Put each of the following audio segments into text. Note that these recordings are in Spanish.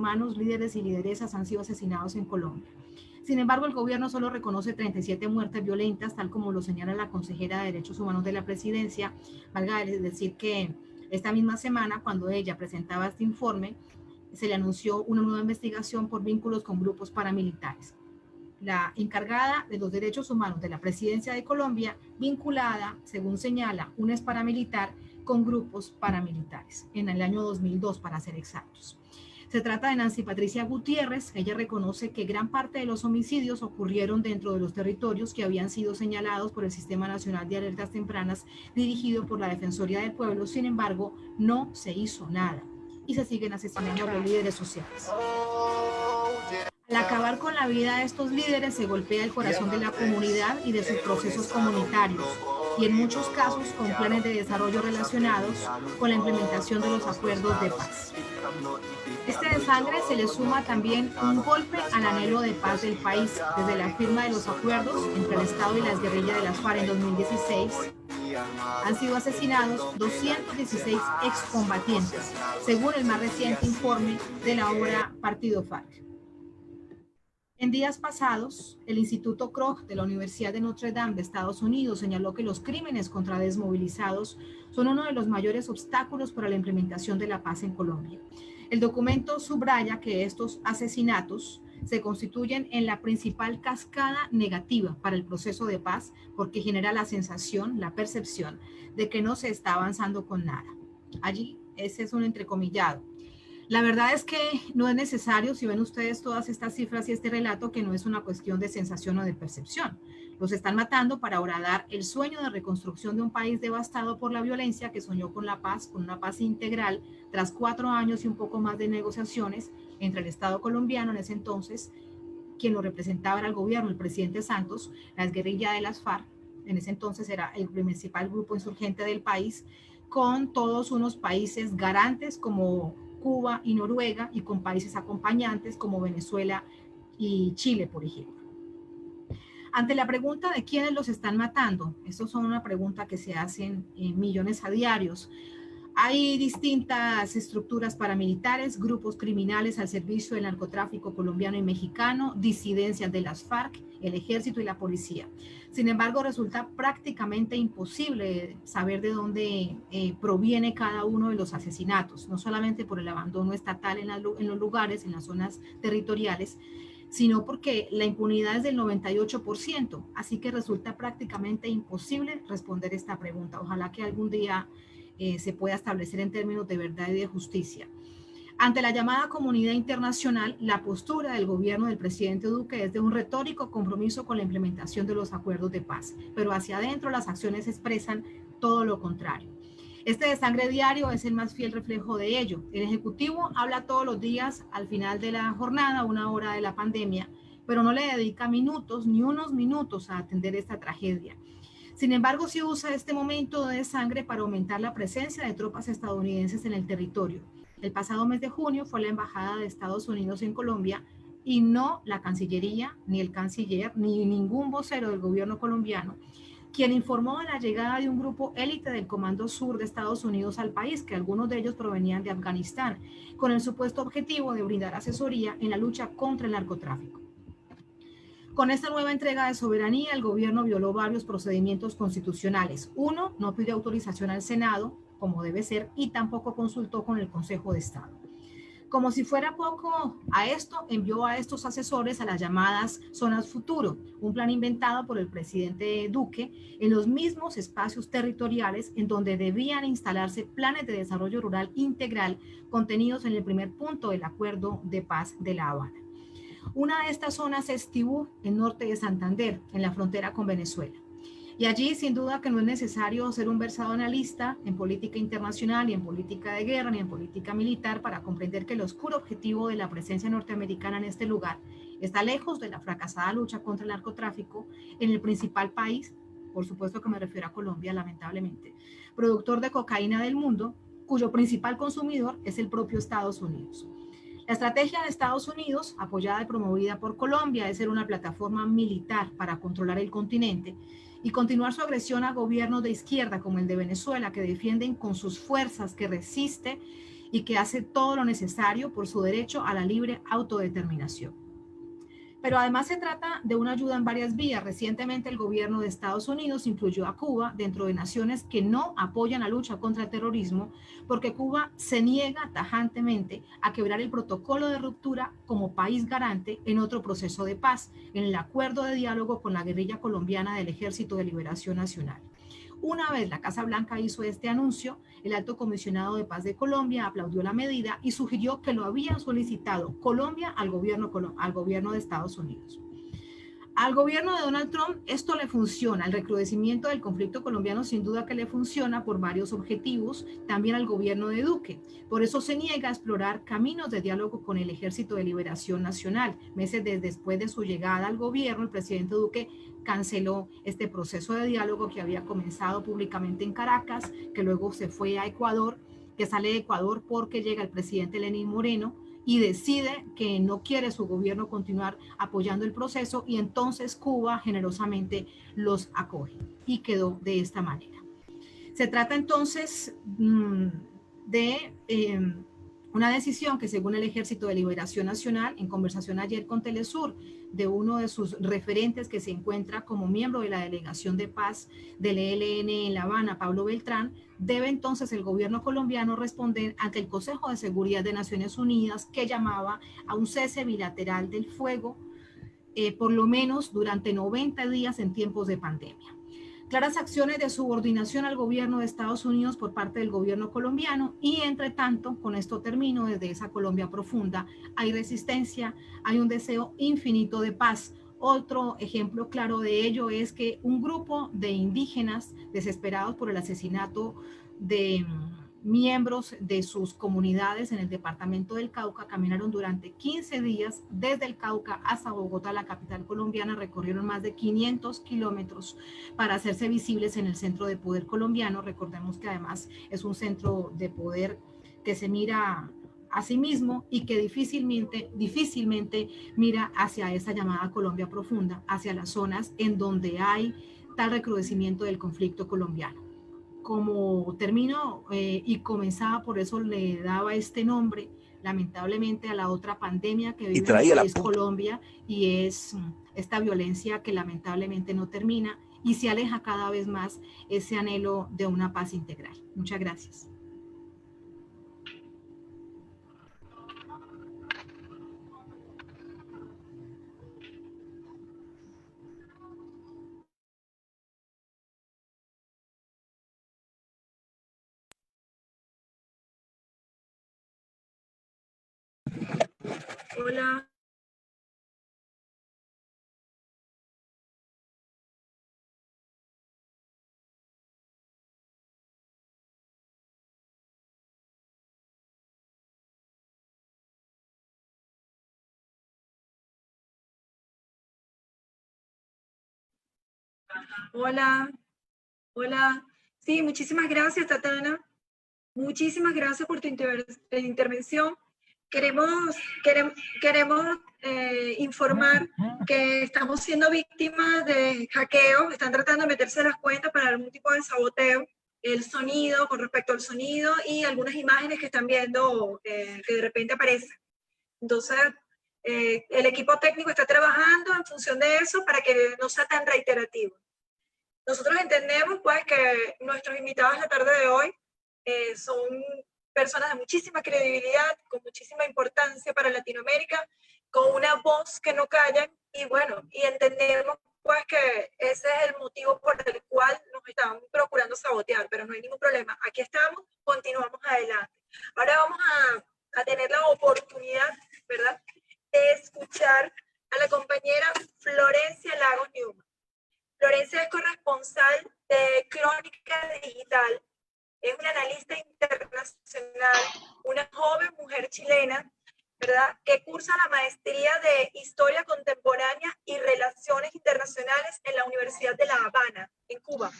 humanos, líderes y lideresas han sido asesinados en Colombia. Sin embargo, el gobierno solo reconoce 37 muertes violentas, tal como lo señala la consejera de Derechos Humanos de la Presidencia. Valga decir que esta misma semana, cuando ella presentaba este informe, se le anunció una nueva investigación por vínculos con grupos paramilitares. La encargada de los derechos humanos de la Presidencia de Colombia, vinculada, según señala, un ex paramilitar con grupos paramilitares, en el año 2002 para ser exactos. Se trata de Nancy Patricia Gutiérrez. Ella reconoce que gran parte de los homicidios ocurrieron dentro de los territorios que habían sido señalados por el Sistema Nacional de Alertas Tempranas dirigido por la Defensoría del Pueblo. Sin embargo, no se hizo nada y se siguen asesinando a los líderes sociales. Al acabar con la vida de estos líderes se golpea el corazón de la comunidad y de sus procesos comunitarios, y en muchos casos con planes de desarrollo relacionados con la implementación de los acuerdos de paz. Este desangre se le suma también un golpe al anhelo de paz del país. Desde la firma de los acuerdos entre el Estado y las guerrillas de las FARC en 2016, han sido asesinados 216 excombatientes, según el más reciente informe de la obra Partido FARC. En días pasados, el Instituto Kroc de la Universidad de Notre Dame de Estados Unidos señaló que los crímenes contra desmovilizados son uno de los mayores obstáculos para la implementación de la paz en Colombia. El documento subraya que estos asesinatos se constituyen en la principal cascada negativa para el proceso de paz porque genera la sensación, la percepción de que no se está avanzando con nada. Allí, ese es un entrecomillado. La verdad es que no es necesario, si ven ustedes todas estas cifras y este relato, que no es una cuestión de sensación o de percepción. Los están matando para horadar el sueño de reconstrucción de un país devastado por la violencia que soñó con la paz, con una paz integral, tras 4 años y un poco más de negociaciones entre el Estado colombiano en ese entonces, quien lo representaba era el gobierno, el presidente Santos, la guerrilla de las FARC, en ese entonces era el principal grupo insurgente del país, con todos unos países garantes como Cuba y Noruega, y con países acompañantes como Venezuela y Chile, por ejemplo. Ante la pregunta de quiénes los están matando, esto son una pregunta que se hacen millones a diarios. Hay distintas estructuras paramilitares, grupos criminales al servicio del narcotráfico colombiano y mexicano, disidencias de las FARC, el ejército y la policía. Sin embargo, resulta prácticamente imposible saber de dónde proviene cada uno de los asesinatos, no solamente por el abandono estatal en los lugares, en las zonas territoriales, sino porque la impunidad es del 98%, así que resulta prácticamente imposible responder esta pregunta. Ojalá que algún día se pueda establecer en términos de verdad y de justicia. Ante la llamada comunidad internacional, la postura del gobierno del presidente Duque es de un retórico compromiso con la implementación de los acuerdos de paz, pero hacia adentro las acciones expresan todo lo contrario. Este desangre diario es el más fiel reflejo de ello. El Ejecutivo habla todos los días al final de la jornada, 1 hora de la pandemia, pero no le dedica minutos, ni unos minutos a atender esta tragedia. Sin embargo, sí usa este momento de sangre para aumentar la presencia de tropas estadounidenses en el territorio. El pasado mes de junio fue la Embajada de Estados Unidos en Colombia y no la Cancillería, ni el canciller, ni ningún vocero del gobierno colombiano, quien informó de la llegada de un grupo élite del Comando Sur de Estados Unidos al país, que algunos de ellos provenían de Afganistán, con el supuesto objetivo de brindar asesoría en la lucha contra el narcotráfico. Con esta nueva entrega de soberanía, el gobierno violó varios procedimientos constitucionales. Uno, no pidió autorización al Senado, como debe ser, y tampoco consultó con el Consejo de Estado. Como si fuera poco a esto, envió a estos asesores a las llamadas zonas futuro, un plan inventado por el presidente Duque en los mismos espacios territoriales en donde debían instalarse planes de desarrollo rural integral contenidos en el primer punto del Acuerdo de Paz de La Habana. Una de estas zonas es Tibú, en norte de Santander, en la frontera con Venezuela. Y allí, sin duda, que no es necesario ser un versado analista en política internacional, ni en política de guerra, ni en política militar, para comprender que el oscuro objetivo de la presencia norteamericana en este lugar está lejos de la fracasada lucha contra el narcotráfico en el principal país, por supuesto que me refiero a Colombia, lamentablemente, productor de cocaína del mundo, cuyo principal consumidor es el propio Estados Unidos. La estrategia de Estados Unidos, apoyada y promovida por Colombia, es ser una plataforma militar para controlar el continente y continuar su agresión a gobiernos de izquierda como el de Venezuela, que defienden con sus fuerzas, que resiste y que hace todo lo necesario por su derecho a la libre autodeterminación. Pero además se trata de una ayuda en varias vías. Recientemente el gobierno de Estados Unidos incluyó a Cuba dentro de naciones que no apoyan la lucha contra el terrorismo porque Cuba se niega tajantemente a quebrar el protocolo de ruptura como país garante en otro proceso de paz, en el acuerdo de diálogo con la guerrilla colombiana del Ejército de Liberación Nacional. Una vez la Casa Blanca hizo este anuncio, el Alto Comisionado de Paz de Colombia aplaudió la medida y sugirió que lo habían solicitado Colombia al gobierno de Estados Unidos. Al gobierno de Donald Trump esto le funciona, el recrudecimiento del conflicto colombiano sin duda que le funciona por varios objetivos, también al gobierno de Duque. Por eso se niega a explorar caminos de diálogo con el Ejército de Liberación Nacional. Meses después de su llegada al gobierno, el presidente Duque canceló este proceso de diálogo que había comenzado públicamente en Caracas, que luego se fue a Ecuador, que sale de Ecuador porque llega el presidente Lenín Moreno y decide que no quiere su gobierno continuar apoyando el proceso y entonces Cuba generosamente los acoge y quedó de esta manera. Se trata entonces de una decisión que según el Ejército de Liberación Nacional, en conversación ayer con Telesur, de uno de sus referentes que se encuentra como miembro de la delegación de paz del ELN en La Habana, Pablo Beltrán, debe entonces el gobierno colombiano responder ante el Consejo de Seguridad de Naciones Unidas que llamaba a un cese bilateral del fuego, por lo menos durante 90 días en tiempos de pandemia. Claras acciones de subordinación al gobierno de Estados Unidos por parte del gobierno colombiano y entre tanto, con esto termino, desde esa Colombia profunda hay resistencia, hay un deseo infinito de paz. Otro ejemplo claro de ello es que un grupo de indígenas desesperados por el asesinato de miembros de sus comunidades en el departamento del Cauca caminaron durante 15 días desde el Cauca hasta Bogotá, la capital colombiana, recorrieron más de 500 kilómetros para hacerse visibles en el centro de poder colombiano. Recordemos que además es un centro de poder que se mira a sí mismo y que difícilmente mira hacia esa llamada Colombia profunda, hacia las zonas en donde hay tal recrudecimiento del conflicto colombiano. Como termino y comenzaba, por eso le daba este nombre, lamentablemente, a la otra pandemia que vive mi país, Colombia, y es esta violencia que lamentablemente no termina y se aleja cada vez más ese anhelo de una paz integral. Muchas gracias. Hola. Hola, hola. Sí, muchísimas gracias, Tatana. Muchísimas gracias por tu intervención. Queremos informar que estamos siendo víctimas de hackeos. Están tratando de meterse a las cuentas para algún tipo de saboteo. El sonido, con respecto al sonido y algunas imágenes que están viendo que de repente aparecen. Entonces, el equipo técnico está trabajando en función de eso para que no sea tan reiterativo. Nosotros entendemos pues que nuestros invitados la tarde de hoy son personas de muchísima credibilidad, con muchísima importancia para Latinoamérica, con una voz que no callan y bueno, y entendemos pues que ese es el motivo por el cual nos están procurando sabotear, pero no hay ningún problema. Aquí estamos, continuamos adelante. Ahora vamos a tener la oportunidad, ¿verdad?, de escuchar a la compañera Florencia Lagos Newman. Florencia es corresponsal de Crónica Digital, es una analista internacional, una joven mujer chilena, ¿verdad?, que cursa la maestría de Historia Contemporánea y Relaciones Internacionales en la Universidad de La Habana, en Cuba.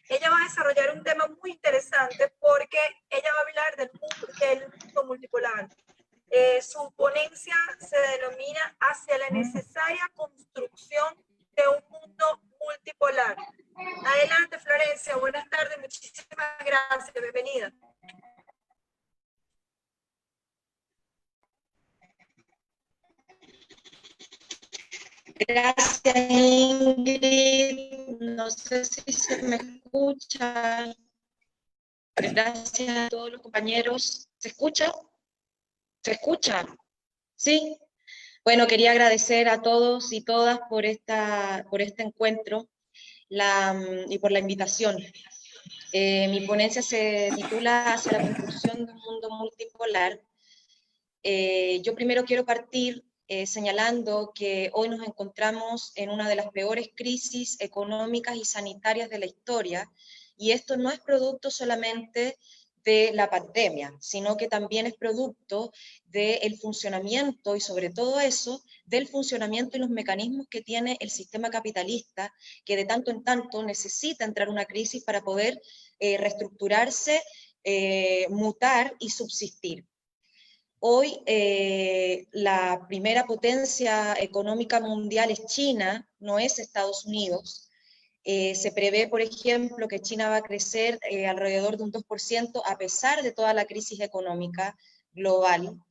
Ella va a desarrollar un tema muy interesante porque ella va a hablar del mundo multipolar. Su ponencia se denomina Hacia la necesaria construcción de un mundo multipolar. Adelante, Florencia. Buenas tardes. Muchísimas gracias. Bienvenida. Gracias, Ingrid. No sé si se me escucha. Gracias a todos los compañeros. ¿Se escucha? ¿Se escucha? ¿Sí? Bueno, quería agradecer a todos y todas por este encuentro y por la invitación. Mi ponencia se titula Hacia la construcción de un mundo multipolar. Yo primero quiero partir señalando que hoy nos encontramos en una de las peores crisis económicas y sanitarias de la historia, y esto no es producto solamente de la pandemia, sino que también es producto del funcionamiento, y sobre todo eso, del funcionamiento y los mecanismos que tiene el sistema capitalista, que de tanto en tanto necesita entrar en una crisis para poder reestructurarse, mutar y subsistir. Hoy la primera potencia económica mundial es China, no es Estados Unidos. Se prevé, por ejemplo, que China va a crecer alrededor de un 2% a pesar de toda la crisis económica global.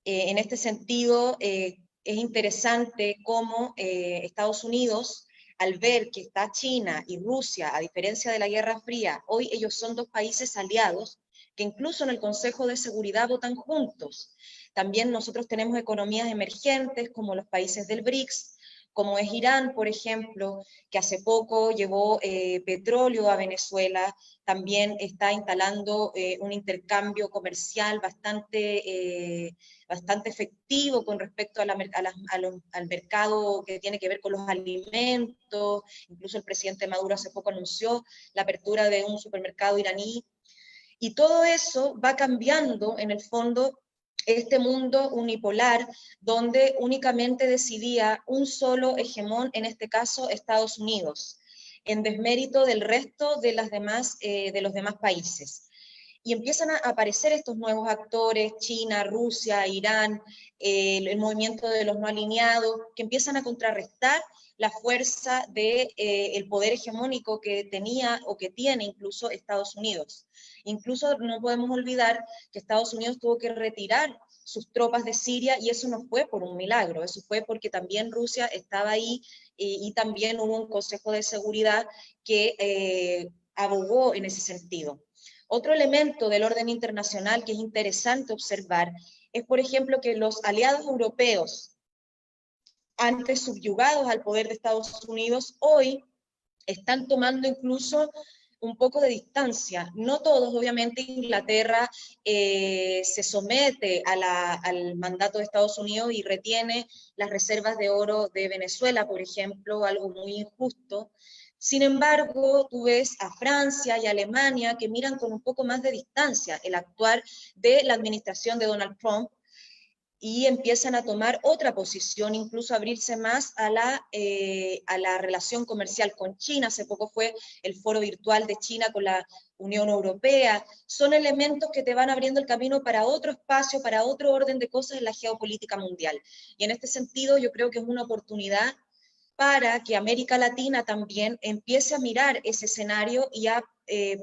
En este sentido, es interesante cómo Estados Unidos, al ver que está China y Rusia, a diferencia de la Guerra Fría, hoy ellos son dos países aliados, que incluso en el Consejo de Seguridad votan juntos. También nosotros tenemos economías emergentes como los países del BRICS, como es Irán, por ejemplo, que hace poco llevó petróleo a Venezuela, también está instalando un intercambio comercial bastante efectivo con respecto al mercado que tiene que ver con los alimentos. Incluso el presidente Maduro hace poco anunció la apertura de un supermercado iraní. Y todo eso va cambiando, en el fondo, este mundo unipolar, donde únicamente decidía un solo hegemón, en este caso Estados Unidos, en desmérito del resto de los demás países. Y empiezan a aparecer estos nuevos actores, China, Rusia, Irán, el movimiento de los no alineados, que empiezan a contrarrestar la fuerza del poder hegemónico que tenía o que tiene incluso Estados Unidos. Incluso no podemos olvidar que Estados Unidos tuvo que retirar sus tropas de Siria, y eso no fue por un milagro, eso fue porque también Rusia estaba ahí, y también hubo un Consejo de Seguridad que abogó en ese sentido. Otro elemento del orden internacional que es interesante observar es, por ejemplo, que los aliados europeos, antes subyugados al poder de Estados Unidos, hoy están tomando incluso un poco de distancia. No todos, obviamente. Inglaterra se somete al mandato de Estados Unidos y retiene las reservas de oro de Venezuela, por ejemplo, algo muy injusto. Sin embargo, tú ves a Francia y a Alemania que miran con un poco más de distancia el actuar de la administración de Donald Trump, y empiezan a tomar otra posición, incluso abrirse más a la relación comercial con China. Hace poco fue el foro virtual de China con la Unión Europea. Son elementos que te van abriendo el camino para otro espacio, para otro orden de cosas en la geopolítica mundial. Y en este sentido yo creo que es una oportunidad para que América Latina también empiece a mirar ese escenario y a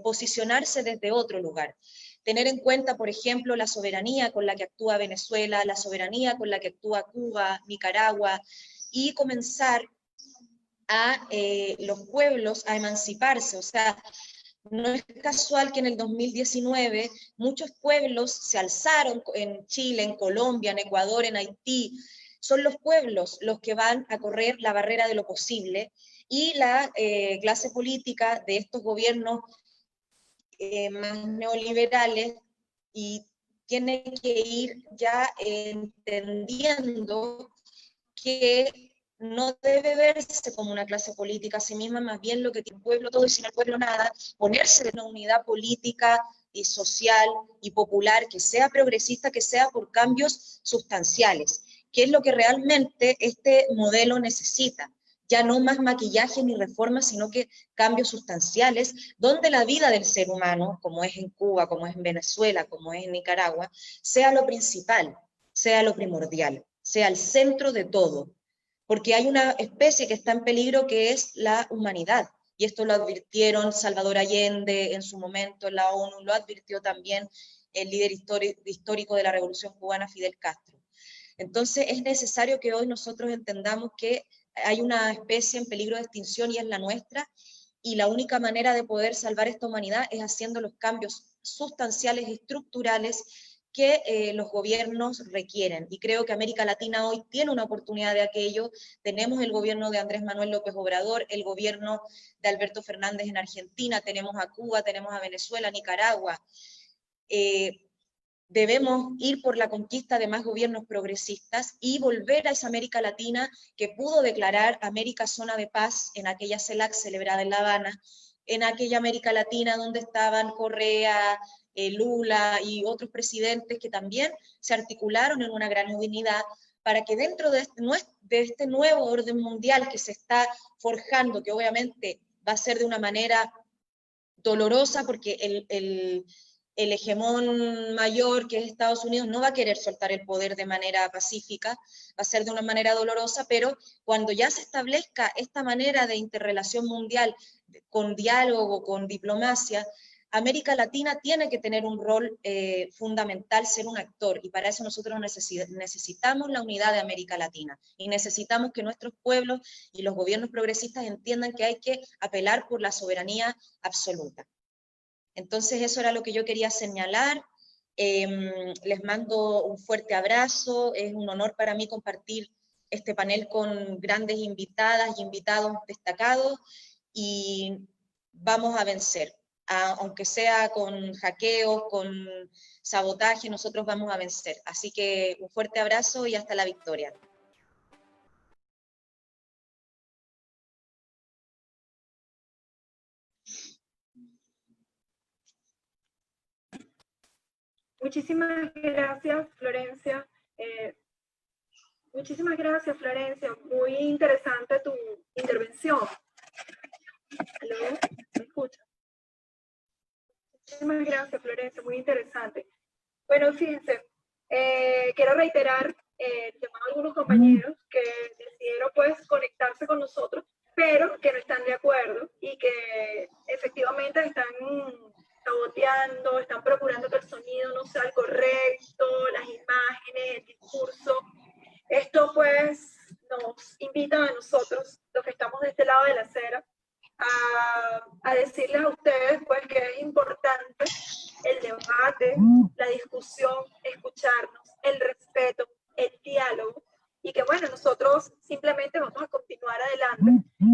posicionarse desde otro lugar. Tener en cuenta, por ejemplo, la soberanía con la que actúa Venezuela, la soberanía con la que actúa Cuba, Nicaragua, y comenzar a los pueblos a emanciparse. O sea, no es casual que en el 2019 muchos pueblos se alzaron en Chile, en Colombia, en Ecuador, en Haití. Son los pueblos los que van a correr la barrera de lo posible, y la clase política de estos gobiernos más neoliberales, y tiene que ir ya entendiendo que no debe verse como una clase política a sí misma, más bien lo que tiene el pueblo todo y sin el pueblo nada, ponerse en una unidad política y social y popular que sea progresista, que sea por cambios sustanciales, que es lo que realmente este modelo necesita. Ya no más maquillaje ni reformas, sino que cambios sustanciales, donde la vida del ser humano, como es en Cuba, como es en Venezuela, como es en Nicaragua, sea lo principal, sea lo primordial, sea el centro de todo. Porque hay una especie que está en peligro, que es la humanidad. Y esto lo advirtieron Salvador Allende en su momento en la ONU, lo advirtió también el líder histórico de la Revolución Cubana, Fidel Castro. Entonces es necesario que hoy nosotros entendamos que hay una especie en peligro de extinción y es la nuestra, y la única manera de poder salvar esta humanidad es haciendo los cambios sustanciales y estructurales que los gobiernos requieren. Y creo que América Latina hoy tiene una oportunidad de aquello. Tenemos el gobierno de Andrés Manuel López Obrador, el gobierno de Alberto Fernández en Argentina, tenemos a Cuba, tenemos a Venezuela, Nicaragua. Debemos ir por la conquista de más gobiernos progresistas y volver a esa América Latina que pudo declarar América Zona de Paz en aquella CELAC celebrada en La Habana, en aquella América Latina donde estaban Correa, Lula y otros presidentes que también se articularon en una gran unidad para que dentro de este nuevo orden mundial que se está forjando, que obviamente va a ser de una manera dolorosa porque el hegemón mayor, que es Estados Unidos, no va a querer soltar el poder de manera pacífica, va a ser de una manera dolorosa, pero cuando ya se establezca esta manera de interrelación mundial, con diálogo, con diplomacia, América Latina tiene que tener un rol fundamental, ser un actor, y para eso nosotros necesitamos la unidad de América Latina, y necesitamos que nuestros pueblos y los gobiernos progresistas entiendan que hay que apelar por la soberanía absoluta. Entonces eso era lo que yo quería señalar. Les mando un fuerte abrazo, es un honor para mí compartir este panel con grandes invitadas y invitados destacados, y vamos a vencer. Aunque sea con hackeos, con sabotaje, nosotros vamos a vencer. Así que un fuerte abrazo y hasta la victoria. Muchísimas gracias, Florencia. Muchísimas gracias, Florencia. Muy interesante tu intervención. ¿Aló? ¿Me escuchas? Muchísimas gracias, Florencia. Muy interesante. Bueno, fíjense, quiero reiterar el llamado a algunos compañeros que decidieron pues conectarse con nosotros, pero que no están de acuerdo y que efectivamente están saboteando, están procurando que el sonido no sea el correcto, las imágenes, el discurso. Esto pues nos invita a nosotros, los que estamos de este lado de la acera, a decirles a ustedes pues que es importante el debate, la discusión, escucharnos, el respeto, el diálogo, y que bueno, nosotros simplemente vamos a continuar adelante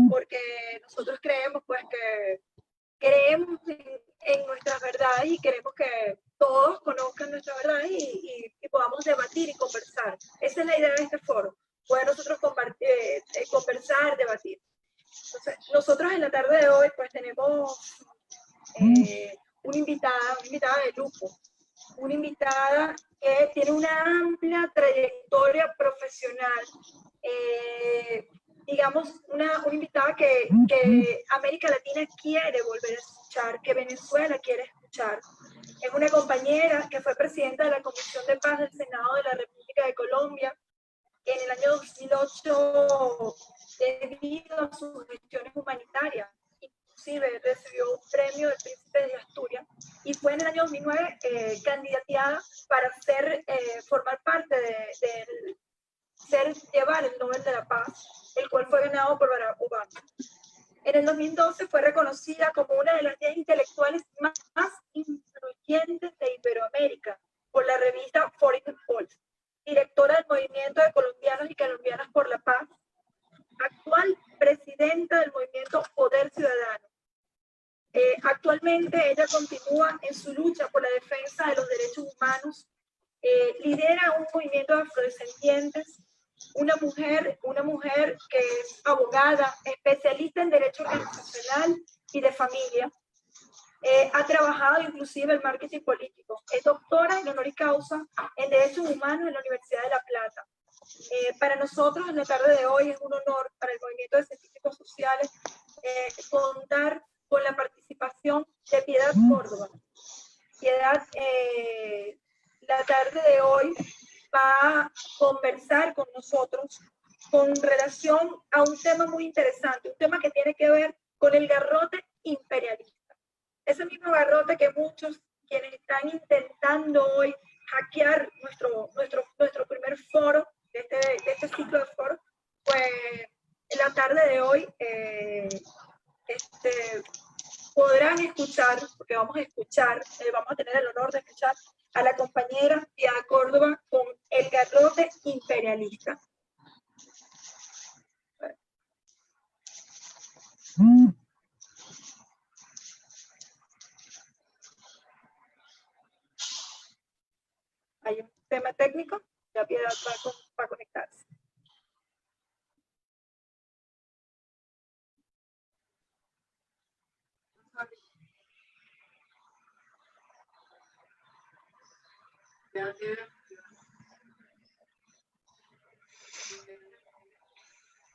porque nosotros creemos pues que creemos en nuestras verdades y queremos que todos conozcan nuestras verdades y podamos debatir y conversar. Esa es la idea de este foro, poder nosotros conversar, debatir. Entonces, nosotros en la tarde de hoy pues tenemos una invitada de lujo, una invitada que tiene una amplia trayectoria profesional, digamos, una invitada que América Latina quiere volver a escuchar, que Venezuela quiere escuchar. Es una compañera que fue presidenta de la Comisión de Paz del Senado de la República de Colombia en el año 2008 debido a sus gestiones humanitarias. Inclusive recibió un premio del Príncipe de Asturias y fue en el año 2009 candidateada para formar parte llevar el Nobel de la Paz, el cual fue ganado por Barack Obama. En el 2012 fue reconocida como una de las 10 intelectuales más influyentes de Iberoamérica por la revista Foreign Policy, directora del Movimiento de Colombianos y Colombianas por la Paz, actual presidenta del movimiento Poder Ciudadano. Actualmente ella continúa en su lucha por la defensa de los derechos humanos, lidera un movimiento de afrodescendientes, una mujer que es abogada, especialista en derecho organizacional y de familia. Ha trabajado inclusive en marketing político. Es doctora en honor y causa en derechos humanos en la Universidad de La Plata. Para nosotros en la tarde de hoy es un honor para el Movimiento de Científicos Sociales contar con la participación de Piedad Córdoba. Piedad, la tarde de hoy va a conversar con nosotros con relación a un tema muy interesante, un tema que tiene que ver con el garrote imperialista. Ese mismo garrote que muchos quienes están intentando hoy hackear nuestro primer foro, de este ciclo de foros, pues tarde de hoy podrán escuchar, porque vamos a tener el honor de escuchar a la compañera Piedad Córdoba con el garrote imperialista. Hay un tema técnico, ya Piedad va a conectarse.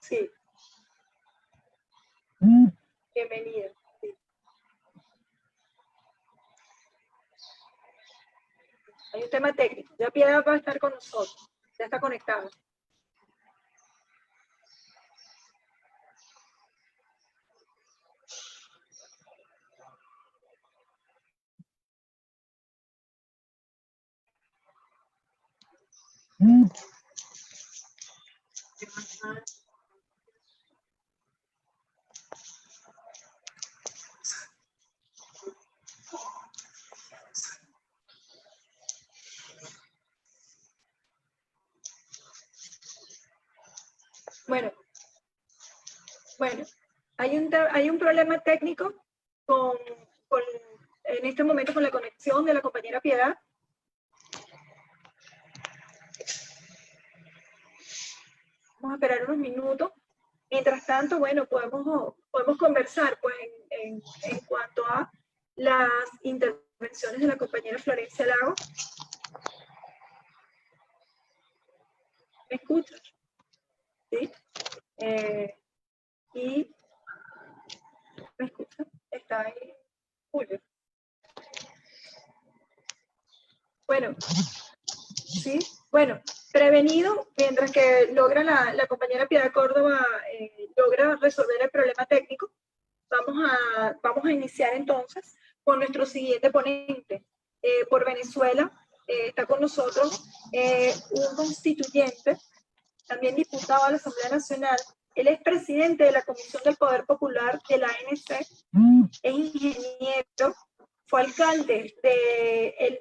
Sí. Bienvenida. Sí. Hay un tema técnico. Ya Piedad va a estar con nosotros. Ya está conectado. Bueno, hay un problema técnico en este momento con la conexión de la compañera Piedad. Vamos a esperar unos minutos. Mientras tanto, bueno, podemos conversar pues, en cuanto a las intervenciones de la compañera Florencia Lago. ¿Me escuchas? ¿Sí? Y ¿me escucha? Está ahí Julio. Bueno, sí, bueno, prevenido, mientras que logra la compañera Piedad Córdoba logra resolver el problema técnico, vamos a iniciar entonces con nuestro siguiente ponente. Por Venezuela está con nosotros un constituyente, también diputado a la Asamblea Nacional. Él es presidente de la Comisión del Poder Popular de la ANC, es ingeniero, fue alcalde del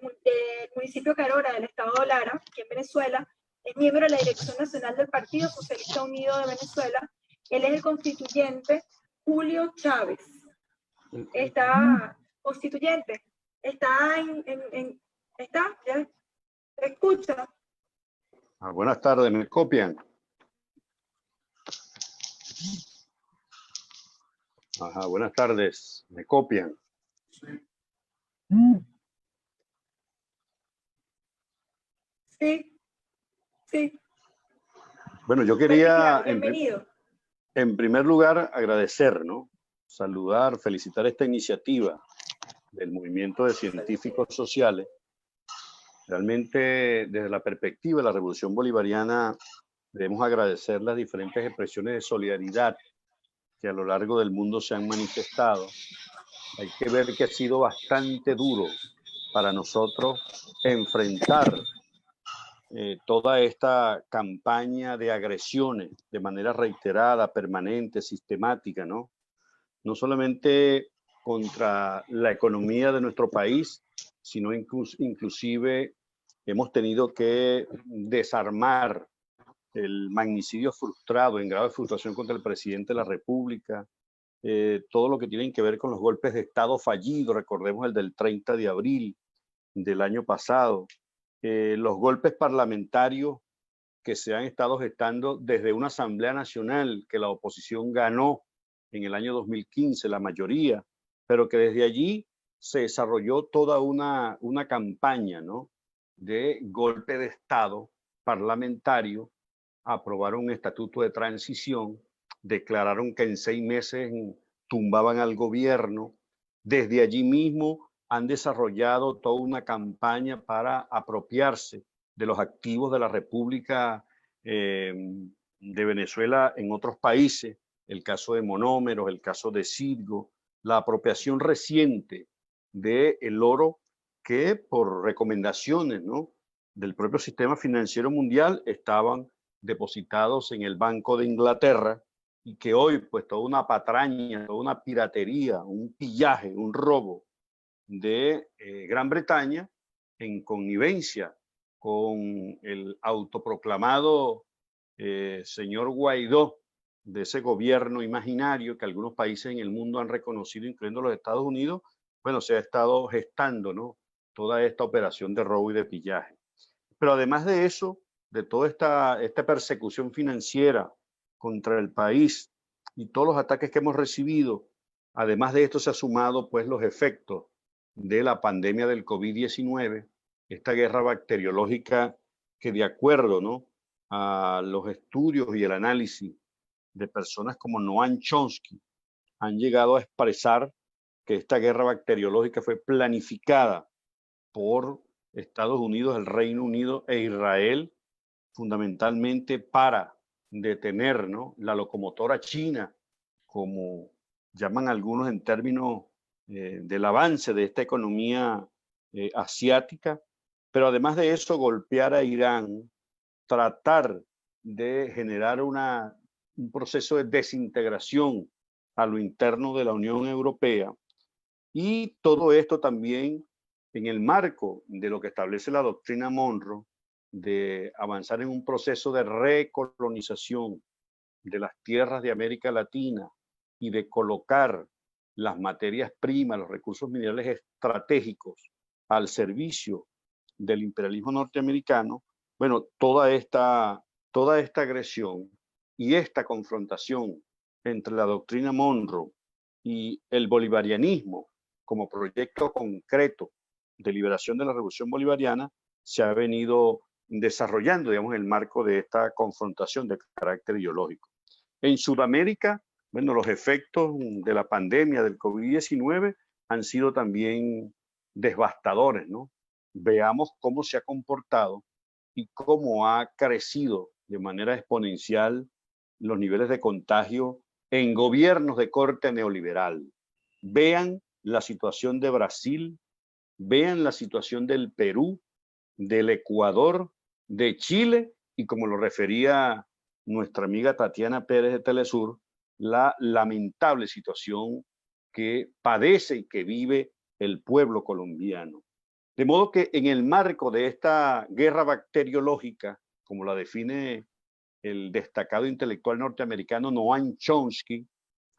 municipio Carora del estado de Lara, aquí en Venezuela, es miembro de la Dirección Nacional del Partido Socialista Unido de Venezuela. Él es el constituyente Julio Chávez. Está constituyente, está, ya, escucha. Buenas tardes, ¿me copian? Ajá, buenas tardes, ¿me copian? Sí, sí. Bueno, yo quería, bienvenido. En primer lugar, agradecer, ¿no? Saludar, felicitar esta iniciativa del Movimiento de Científicos Sociales. Realmente, desde la perspectiva de la Revolución Bolivariana, debemos agradecer las diferentes expresiones de solidaridad que a lo largo del mundo se han manifestado. Hay que ver que ha sido bastante duro para nosotros enfrentar toda esta campaña de agresiones de manera reiterada, permanente, sistemática, ¿no? No solamente contra la economía de nuestro país, sino inclusive hemos tenido que desarmar el magnicidio frustrado, en grave frustración contra el presidente de la República, todo lo que tiene que ver con los golpes de Estado fallidos, recordemos el del 30 de abril del año pasado, los golpes parlamentarios que se han estado gestando desde una Asamblea Nacional que la oposición ganó en el año 2015, la mayoría, pero que desde allí se desarrolló toda una campaña, ¿no?, de golpe de Estado parlamentario. Aprobaron un estatuto de transición, declararon que en 6 meses tumbaban al gobierno. Desde allí mismo han desarrollado toda una campaña para apropiarse de los activos de la República de Venezuela en otros países, el caso de Monómeros, el caso de Citgo, la apropiación reciente del oro que por recomendaciones, ¿no?, del propio sistema financiero mundial estaban depositados en el Banco de Inglaterra y que hoy pues toda una patraña, toda una piratería, un pillaje, un robo de Gran Bretaña en connivencia con el autoproclamado señor Guaidó, de ese gobierno imaginario que algunos países en el mundo han reconocido, incluyendo los Estados Unidos, bueno, se ha estado gestando, ¿no?, toda esta operación de robo y de pillaje. Pero además de eso, de toda esta persecución financiera contra el país y todos los ataques que hemos recibido, además de esto se ha sumado pues los efectos de la pandemia del COVID-19, esta guerra bacteriológica que, de acuerdo, ¿no?, a los estudios y el análisis de personas como Noam Chomsky, han llegado a expresar que esta guerra bacteriológica fue planificada por Estados Unidos, el Reino Unido e Israel, fundamentalmente para detener, ¿no?, la locomotora china, como llaman algunos en términos del avance de esta economía asiática, pero además de eso golpear a Irán, tratar de generar un proceso de desintegración a lo interno de la Unión Europea, y todo esto también en el marco de lo que establece la doctrina Monroe, de avanzar en un proceso de recolonización de las tierras de América Latina y de colocar las materias primas, los recursos minerales estratégicos al servicio del imperialismo norteamericano. Bueno, toda esta agresión y esta confrontación entre la doctrina Monroe y el bolivarianismo como proyecto concreto de liberación de la revolución bolivariana se ha venido desarrollando, digamos, en el marco de esta confrontación de carácter ideológico. En Sudamérica, bueno, los efectos de la pandemia del COVID-19 han sido también devastadores, ¿no? Veamos cómo se ha comportado y cómo ha crecido de manera exponencial los niveles de contagio en gobiernos de corte neoliberal. Vean la situación de Brasil, vean la situación del Perú, del Ecuador, de Chile, y como lo refería nuestra amiga Tatiana Pérez de Telesur, la lamentable situación que padece y que vive el pueblo colombiano. De modo que en el marco de esta guerra bacteriológica, como la define el destacado intelectual norteamericano Noam Chomsky,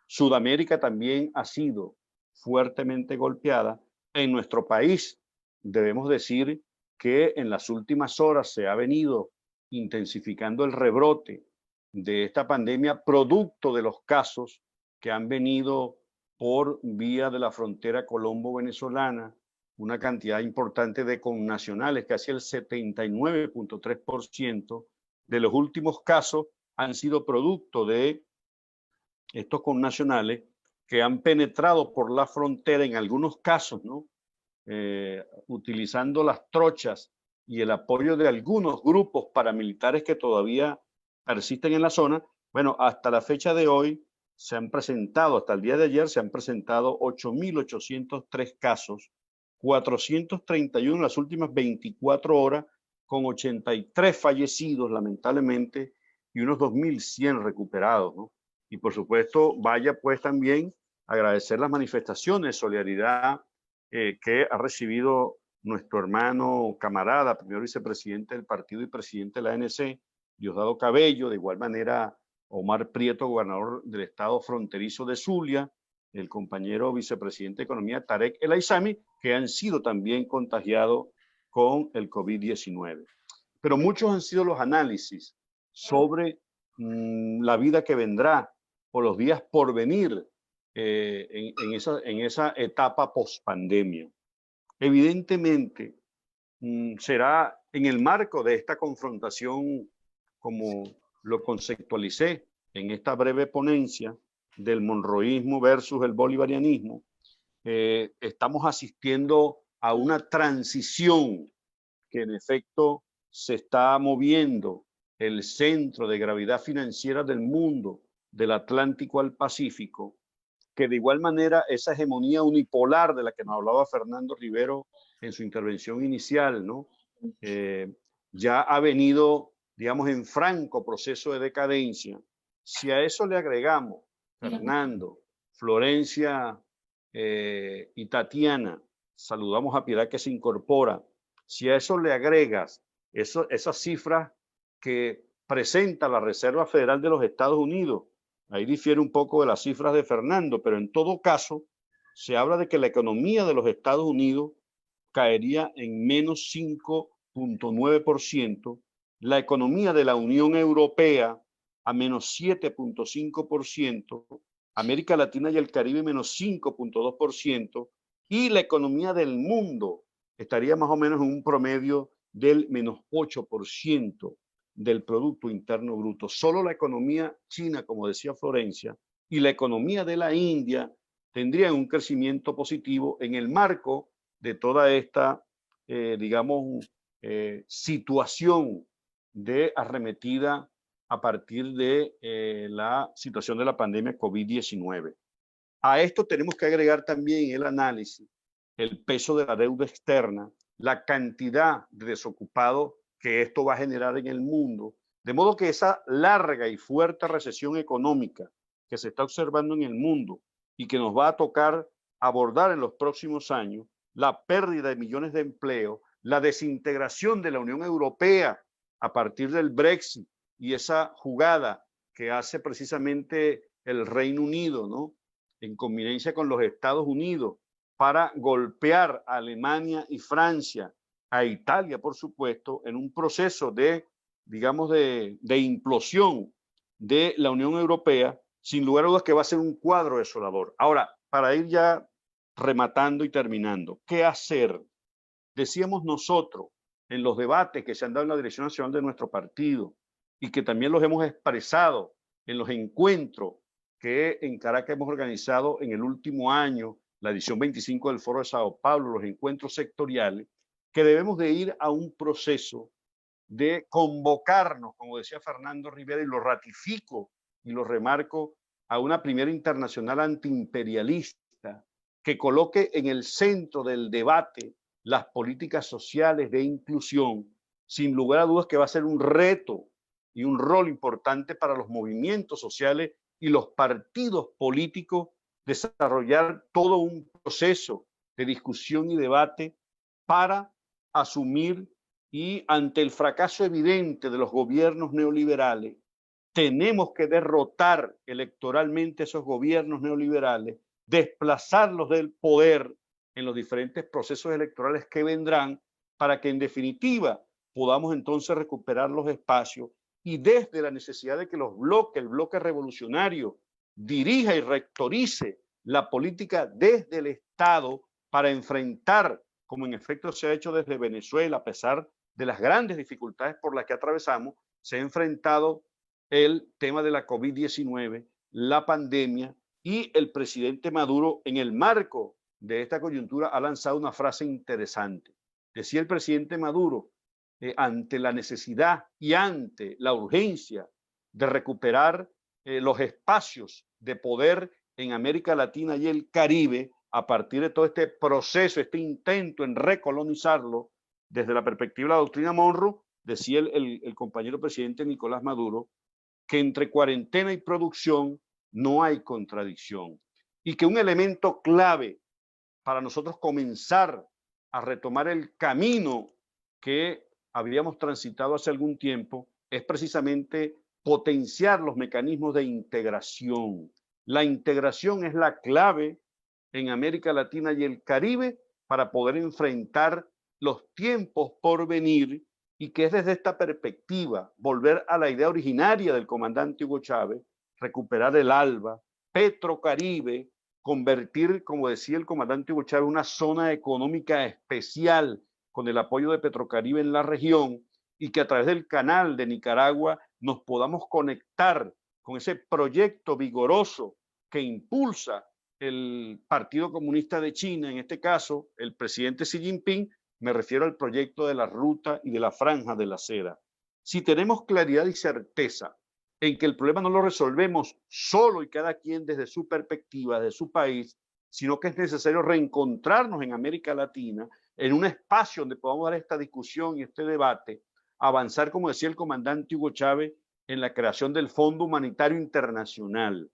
Sudamérica también ha sido fuertemente golpeada. En nuestro país debemos decir que en las últimas horas se ha venido intensificando el rebrote de esta pandemia, producto de los casos que han venido por vía de la frontera colombo-venezolana, una cantidad importante de connacionales, casi el 79.3% de los últimos casos han sido producto de estos connacionales que han penetrado por la frontera, en algunos casos, ¿no?, utilizando las trochas y el apoyo de algunos grupos paramilitares que todavía persisten en la zona. Bueno, hasta la fecha de hoy se han presentado, hasta el día de ayer se han presentado 8.803 casos, 431 en las últimas 24 horas, con 83 fallecidos lamentablemente y unos 2.100 recuperados, ¿no? Y por supuesto, vaya pues también agradecer las manifestaciones de solidaridad que ha recibido nuestro hermano, camarada, primer vicepresidente del partido y presidente de la ANC, Diosdado Cabello, de igual manera Omar Prieto, gobernador del estado fronterizo de Zulia, el compañero vicepresidente de Economía Tarek El Aizami, que han sido también contagiados con el COVID-19. Pero muchos han sido los análisis sobre la vida que vendrá o los días por venir en esa etapa post-pandemia. Evidentemente, será en el marco de esta confrontación, como lo conceptualicé en esta breve ponencia, del monroísmo versus el bolivarianismo, estamos asistiendo a una transición que en efecto se está moviendo el centro de gravedad financiera del mundo, del Atlántico al Pacífico, que de igual manera esa hegemonía unipolar de la que nos hablaba Fernando Rivero en su intervención inicial, ¿no?, ya ha venido, digamos, en franco proceso de decadencia, Si a eso le agregamos Fernando, Florencia y Tatiana, saludamos a Piedad que se incorpora, si a eso le agregas esas cifras que presenta la Reserva Federal de los Estados Unidos, ahí difiere un poco de las cifras de Fernando, pero en todo caso se habla de que la economía de los Estados Unidos caería en menos 5.9%, la economía de la Unión Europea a menos 7.5%, América Latina y el Caribe menos 5.2%, y la economía del mundo estaría más o menos en un promedio del menos 8% del Producto Interno Bruto. Solo la economía china, como decía Florencia, y la economía de la India tendrían un crecimiento positivo en el marco de toda esta, digamos, situación de arremetida a partir de la situación de la pandemia COVID-19. A esto tenemos que agregar también el análisis, el peso de la deuda externa, la cantidad de desocupados que esto va a generar en el mundo, de modo que esa larga y fuerte recesión económica que se está observando en el mundo y que nos va a tocar abordar en los próximos años, la pérdida de millones de empleos, la desintegración de la Unión Europea a partir del Brexit y esa jugada que hace precisamente el Reino Unido, ¿no?, en connivencia con los Estados Unidos para golpear a Alemania y Francia, a Italia, por supuesto, en un proceso de, digamos, de implosión de la Unión Europea, sin lugar a dudas que va a ser un cuadro desolador. Ahora, para ir ya rematando y terminando, ¿qué hacer? Decíamos nosotros en los debates que se han dado en la Dirección Nacional de nuestro partido y que también los hemos expresado en los encuentros que en Caracas hemos organizado en el último año, la edición 25 del Foro de Sao Paulo, los encuentros sectoriales, que debemos de ir a un proceso de convocarnos, como decía Fernando Rivera, y lo ratifico y lo remarco, a una primera internacional antiimperialista que coloque en el centro del debate las políticas sociales de inclusión, sin lugar a dudas que va a ser un reto y un rol importante para los movimientos sociales y los partidos políticos desarrollar todo un proceso de discusión y debate para asumir, y ante el fracaso evidente de los gobiernos neoliberales, tenemos que derrotar electoralmente esos gobiernos neoliberales, desplazarlos del poder en los diferentes procesos electorales que vendrán, para que en definitiva podamos entonces recuperar los espacios y desde la necesidad de que el bloque revolucionario dirija y rectorice la política desde el Estado para enfrentar, como en efecto se ha hecho desde Venezuela, a pesar de las grandes dificultades por las que atravesamos, se ha enfrentado el tema de la COVID-19, la pandemia, y el presidente Maduro, en el marco de esta coyuntura, ha lanzado una frase interesante. Decía el presidente Maduro, ante la necesidad y ante la urgencia de recuperar los espacios de poder en América Latina y el Caribe, a partir de todo este proceso, este intento en recolonizarlo, desde la perspectiva de la doctrina Monroe, decía el compañero presidente Nicolás Maduro, que entre cuarentena y producción no hay contradicción, y que un elemento clave para nosotros comenzar a retomar el camino que habíamos transitado hace algún tiempo es precisamente potenciar los mecanismos de integración. La integración es la clave en América Latina y el Caribe para poder enfrentar los tiempos por venir, y que es desde esta perspectiva volver a la idea originaria del comandante Hugo Chávez, recuperar el ALBA, Petrocaribe, convertir, como decía el comandante Hugo Chávez, una zona económica especial con el apoyo de Petrocaribe en la región, y que a través del canal de Nicaragua nos podamos conectar con ese proyecto vigoroso que impulsa el Partido Comunista de China, en este caso el presidente Xi Jinping. Me refiero al proyecto de la ruta y de la franja de la seda. Si tenemos claridad y certeza en que el problema no lo resolvemos solo y cada quien desde su perspectiva, de su país, sino que es necesario reencontrarnos en América Latina, en un espacio donde podamos dar esta discusión y este debate, avanzar, como decía el comandante Hugo Chávez, en la creación del Fondo Humanitario Internacional,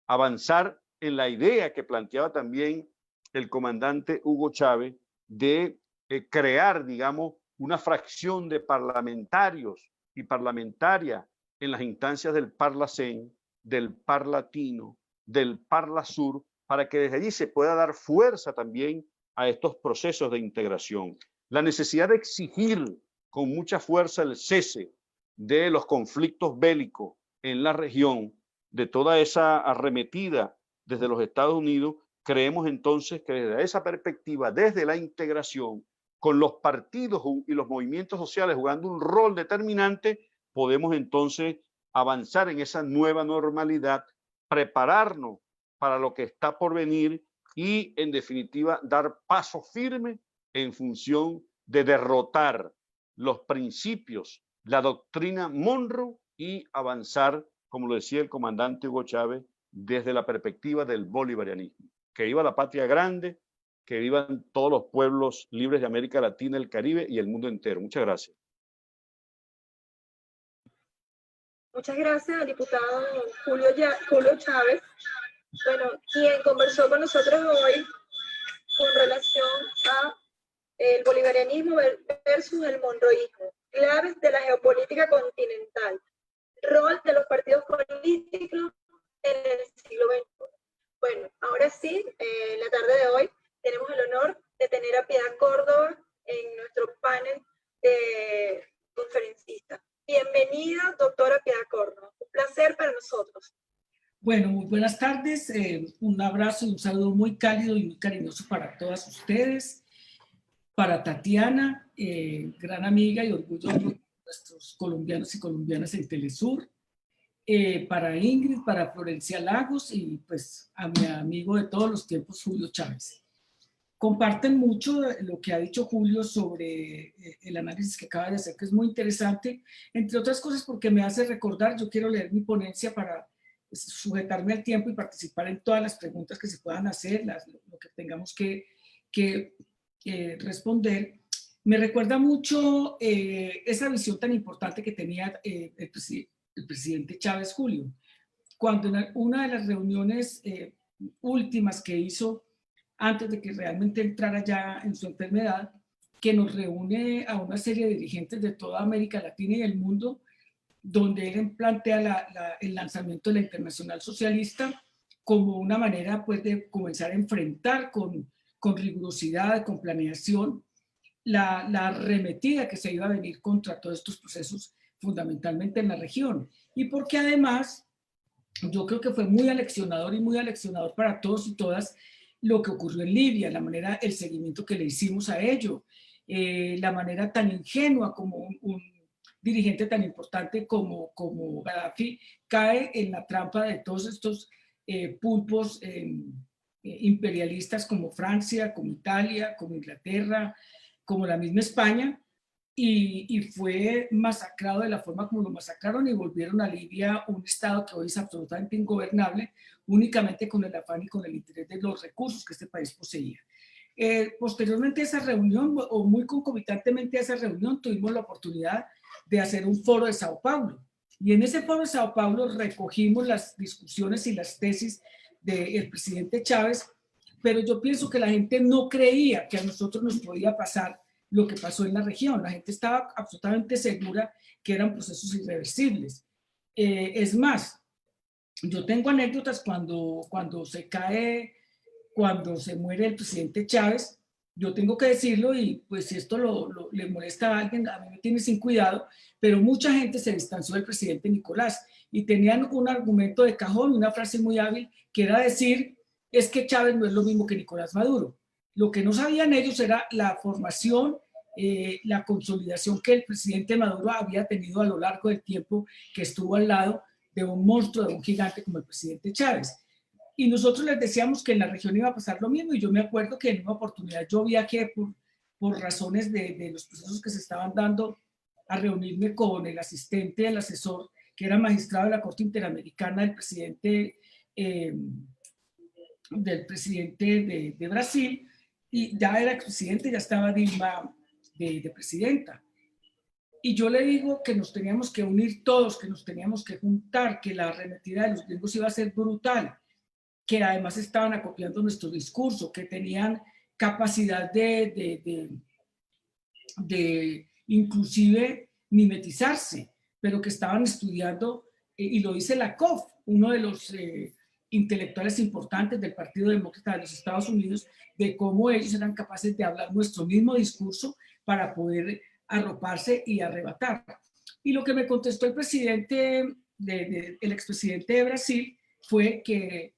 avanzar en la idea que planteaba también el comandante Hugo Chávez de crear, digamos, una fracción de parlamentarios y parlamentarias en las instancias del Parlacén, del Parlatino, del Parlasur, para que desde allí se pueda dar fuerza también a estos procesos de integración. La necesidad de exigir con mucha fuerza el cese de los conflictos bélicos en la región, de toda esa arremetida desde los Estados Unidos, creemos entonces que desde esa perspectiva, desde la integración, con los partidos y los movimientos sociales jugando un rol determinante, podemos entonces avanzar en esa nueva normalidad, prepararnos para lo que está por venir y, en definitiva, dar paso firme en función de derrotar los principios, la doctrina Monroe y avanzar, como lo decía el comandante Hugo Chávez, desde la perspectiva del bolivarianismo. Que viva la patria grande, que vivan todos los pueblos libres de América Latina, el Caribe y el mundo entero. Muchas gracias. Muchas gracias al diputado Julio Chávez, bueno, quien conversó con nosotros hoy con relación a el bolivarianismo versus el monroísmo, claves de la geopolítica continental, rol de los partidos políticos en el siglo XXI. Bueno, ahora sí, en la tarde de hoy tenemos el honor de tener a Piedad Córdoba en nuestro panel de conferencistas. Bienvenida, doctora Piedad Córdoba. Un placer para nosotros. Bueno, muy buenas tardes. Un abrazo y un saludo muy cálido y muy cariñoso para todas ustedes. Para Tatiana, gran amiga y orgullo de nuestros colombianos y colombianas en Telesur. Para Ingrid, para Florencia Lagos y pues a mi amigo de todos los tiempos, Julio Chávez. Comparten mucho lo que ha dicho Julio sobre el análisis que acaba de hacer, que es muy interesante, entre otras cosas porque me hace recordar, yo quiero leer mi ponencia para sujetarme al tiempo y participar en todas las preguntas que se puedan hacer, lo que tengamos que responder. Me recuerda mucho esa visión tan importante que tenía el presidente Chávez, Julio, cuando en una de las reuniones últimas que hizo antes de que realmente entrara ya en su enfermedad, que nos reúne a una serie de dirigentes de toda América Latina y el mundo, donde él plantea el lanzamiento de la Internacional Socialista como una manera pues, de comenzar a enfrentar con rigurosidad, con planeación, la arremetida que se iba a venir contra todos estos procesos, fundamentalmente en la región. Y porque además, yo creo que fue muy aleccionador para todos y todas lo que ocurrió en Libia, la manera, el seguimiento que le hicimos a ello, la manera tan ingenua como un dirigente tan importante como Gaddafi cae en la trampa de todos estos pulpos imperialistas como Francia, como Italia, como Inglaterra, como la misma España, y fue masacrado de la forma como lo masacraron y volvieron a Libia un estado que hoy es absolutamente ingobernable, únicamente con el afán y con el interés de los recursos que este país poseía. Posteriormente a esa reunión, o muy concomitantemente a esa reunión, tuvimos la oportunidad de hacer un foro de Sao Paulo. Y en ese foro de Sao Paulo recogimos las discusiones y las tesis del presidente Chávez, pero yo pienso que la gente no creía que a nosotros nos podía pasar lo que pasó en la región. La gente estaba absolutamente segura que eran procesos irreversibles. Es más, yo tengo anécdotas cuando se muere el presidente Chávez, yo tengo que decirlo y pues si esto le molesta a alguien, a mí me tiene sin cuidado, pero mucha gente se distanció del presidente Nicolás y tenían un argumento de cajón, una frase muy hábil, que era decir, es que Chávez no es lo mismo que Nicolás Maduro. Lo que no sabían ellos era la formación, la consolidación que el presidente Maduro había tenido a lo largo del tiempo que estuvo al lado de un monstruo, de un gigante como el presidente Chávez. Y nosotros les decíamos que en la región iba a pasar lo mismo, y yo me acuerdo que en una oportunidad yo viajé por razones de los procesos que se estaban dando a reunirme con el asistente, el asesor, que era magistrado de la Corte Interamericana del presidente de Brasil, y ya era presidente, ya estaba Dilma de presidenta. Y yo le digo que nos teníamos que unir todos, que nos teníamos que juntar, que la arremetida de los gringos iba a ser brutal, que además estaban acopiando nuestro discurso, que tenían capacidad de inclusive mimetizarse, pero que estaban estudiando, y lo dice Lakoff, uno de los intelectuales importantes del Partido Demócrata de los Estados Unidos, de cómo ellos eran capaces de hablar nuestro mismo discurso para poder arroparse y arrebatar. Y lo que me contestó el presidente, el expresidente de Brasil, fue que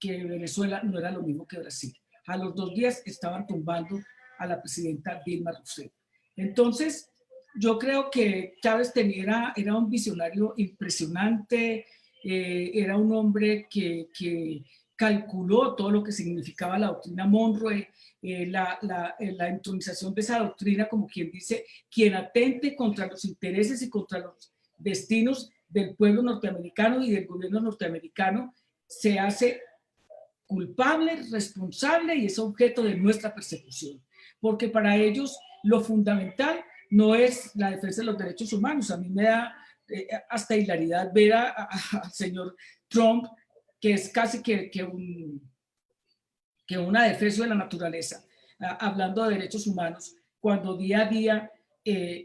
Venezuela no era lo mismo que Brasil. A los 2 días estaban tumbando a la presidenta Dilma Rousseff. Entonces, yo creo que Chávez era un visionario impresionante, era un hombre que calculó todo lo que significaba la doctrina Monroe, la entronización de esa doctrina, como quien dice, quien atente contra los intereses y contra los destinos del pueblo norteamericano y del gobierno norteamericano, se hace culpable, responsable y es objeto de nuestra persecución. Porque para ellos lo fundamental no es la defensa de los derechos humanos. A mí me da hasta hilaridad ver al señor Trump, que es casi que una defensa de la naturaleza, hablando de derechos humanos, cuando día a día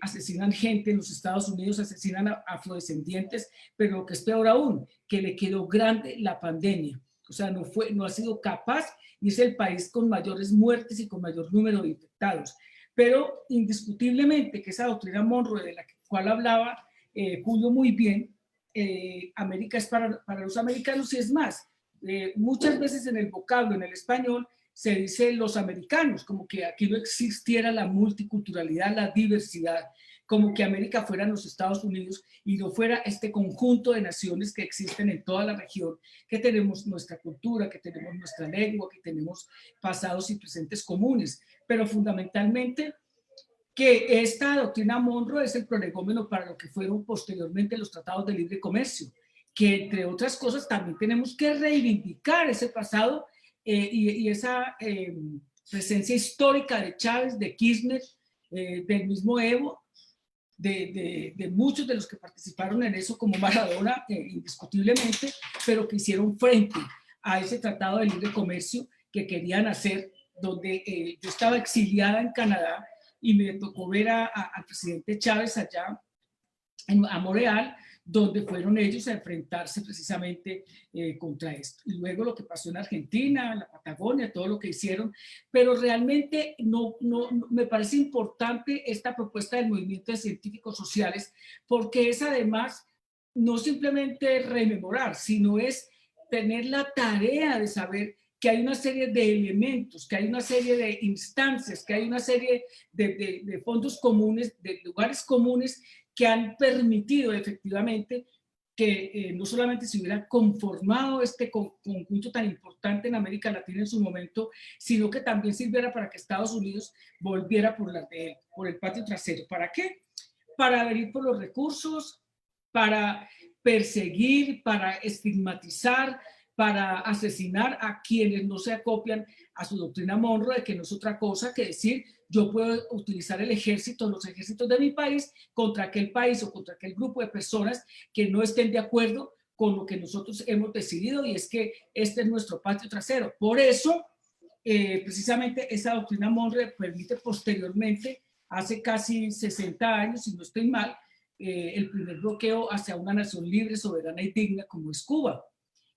asesinan gente en los Estados Unidos, asesinan a afrodescendientes, pero lo que es peor aún, que le quedó grande la pandemia. O sea, no ha sido capaz y es el país con mayores muertes y con mayor número de infectados. Pero indiscutiblemente que esa doctrina Monroe, de la cual hablaba Julio muy bien, América es para los americanos y es más. Muchas veces en el vocablo, en el español, se dice los americanos, como que aquí no existiera la multiculturalidad, la diversidad, como que América fueran los Estados Unidos y no fuera este conjunto de naciones que existen en toda la región, que tenemos nuestra cultura, que tenemos nuestra lengua, que tenemos pasados y presentes comunes, pero fundamentalmente que esta doctrina Monroe es el prolegómeno para lo que fueron posteriormente los tratados de libre comercio, que entre otras cosas también tenemos que reivindicar ese pasado y esa presencia histórica de Chávez, de Kirchner, del mismo Evo, de muchos de los que participaron en eso, como Maradona, indiscutiblemente, pero que hicieron frente a ese tratado de libre comercio que querían hacer, donde yo estaba exiliada en Canadá y me tocó ver al presidente Chávez allá a Montreal, donde fueron ellos a enfrentarse precisamente contra esto. Y luego lo que pasó en Argentina, en la Patagonia, todo lo que hicieron, pero realmente no me parece importante esta propuesta del movimiento de científicos sociales, porque es además no simplemente rememorar, sino es tener la tarea de saber que hay una serie de elementos, que hay una serie de instancias, que hay una serie de fondos comunes, de lugares comunes que han permitido efectivamente que no solamente se hubiera conformado este conjunto tan importante en América Latina en su momento, sino que también sirviera para que Estados Unidos volviera por el patio trasero. ¿Para qué? Para venir por los recursos, para perseguir, para estigmatizar, para asesinar a quienes no se acopian a su doctrina Monroe, que no es otra cosa que decir, yo puedo utilizar el ejército, los ejércitos de mi país, contra aquel país o contra aquel grupo de personas que no estén de acuerdo con lo que nosotros hemos decidido, y es que este es nuestro patio trasero. Por eso, precisamente esa doctrina Monroe permite posteriormente, hace casi 60 años, si no estoy mal, el primer bloqueo hacia una nación libre, soberana y digna como es Cuba,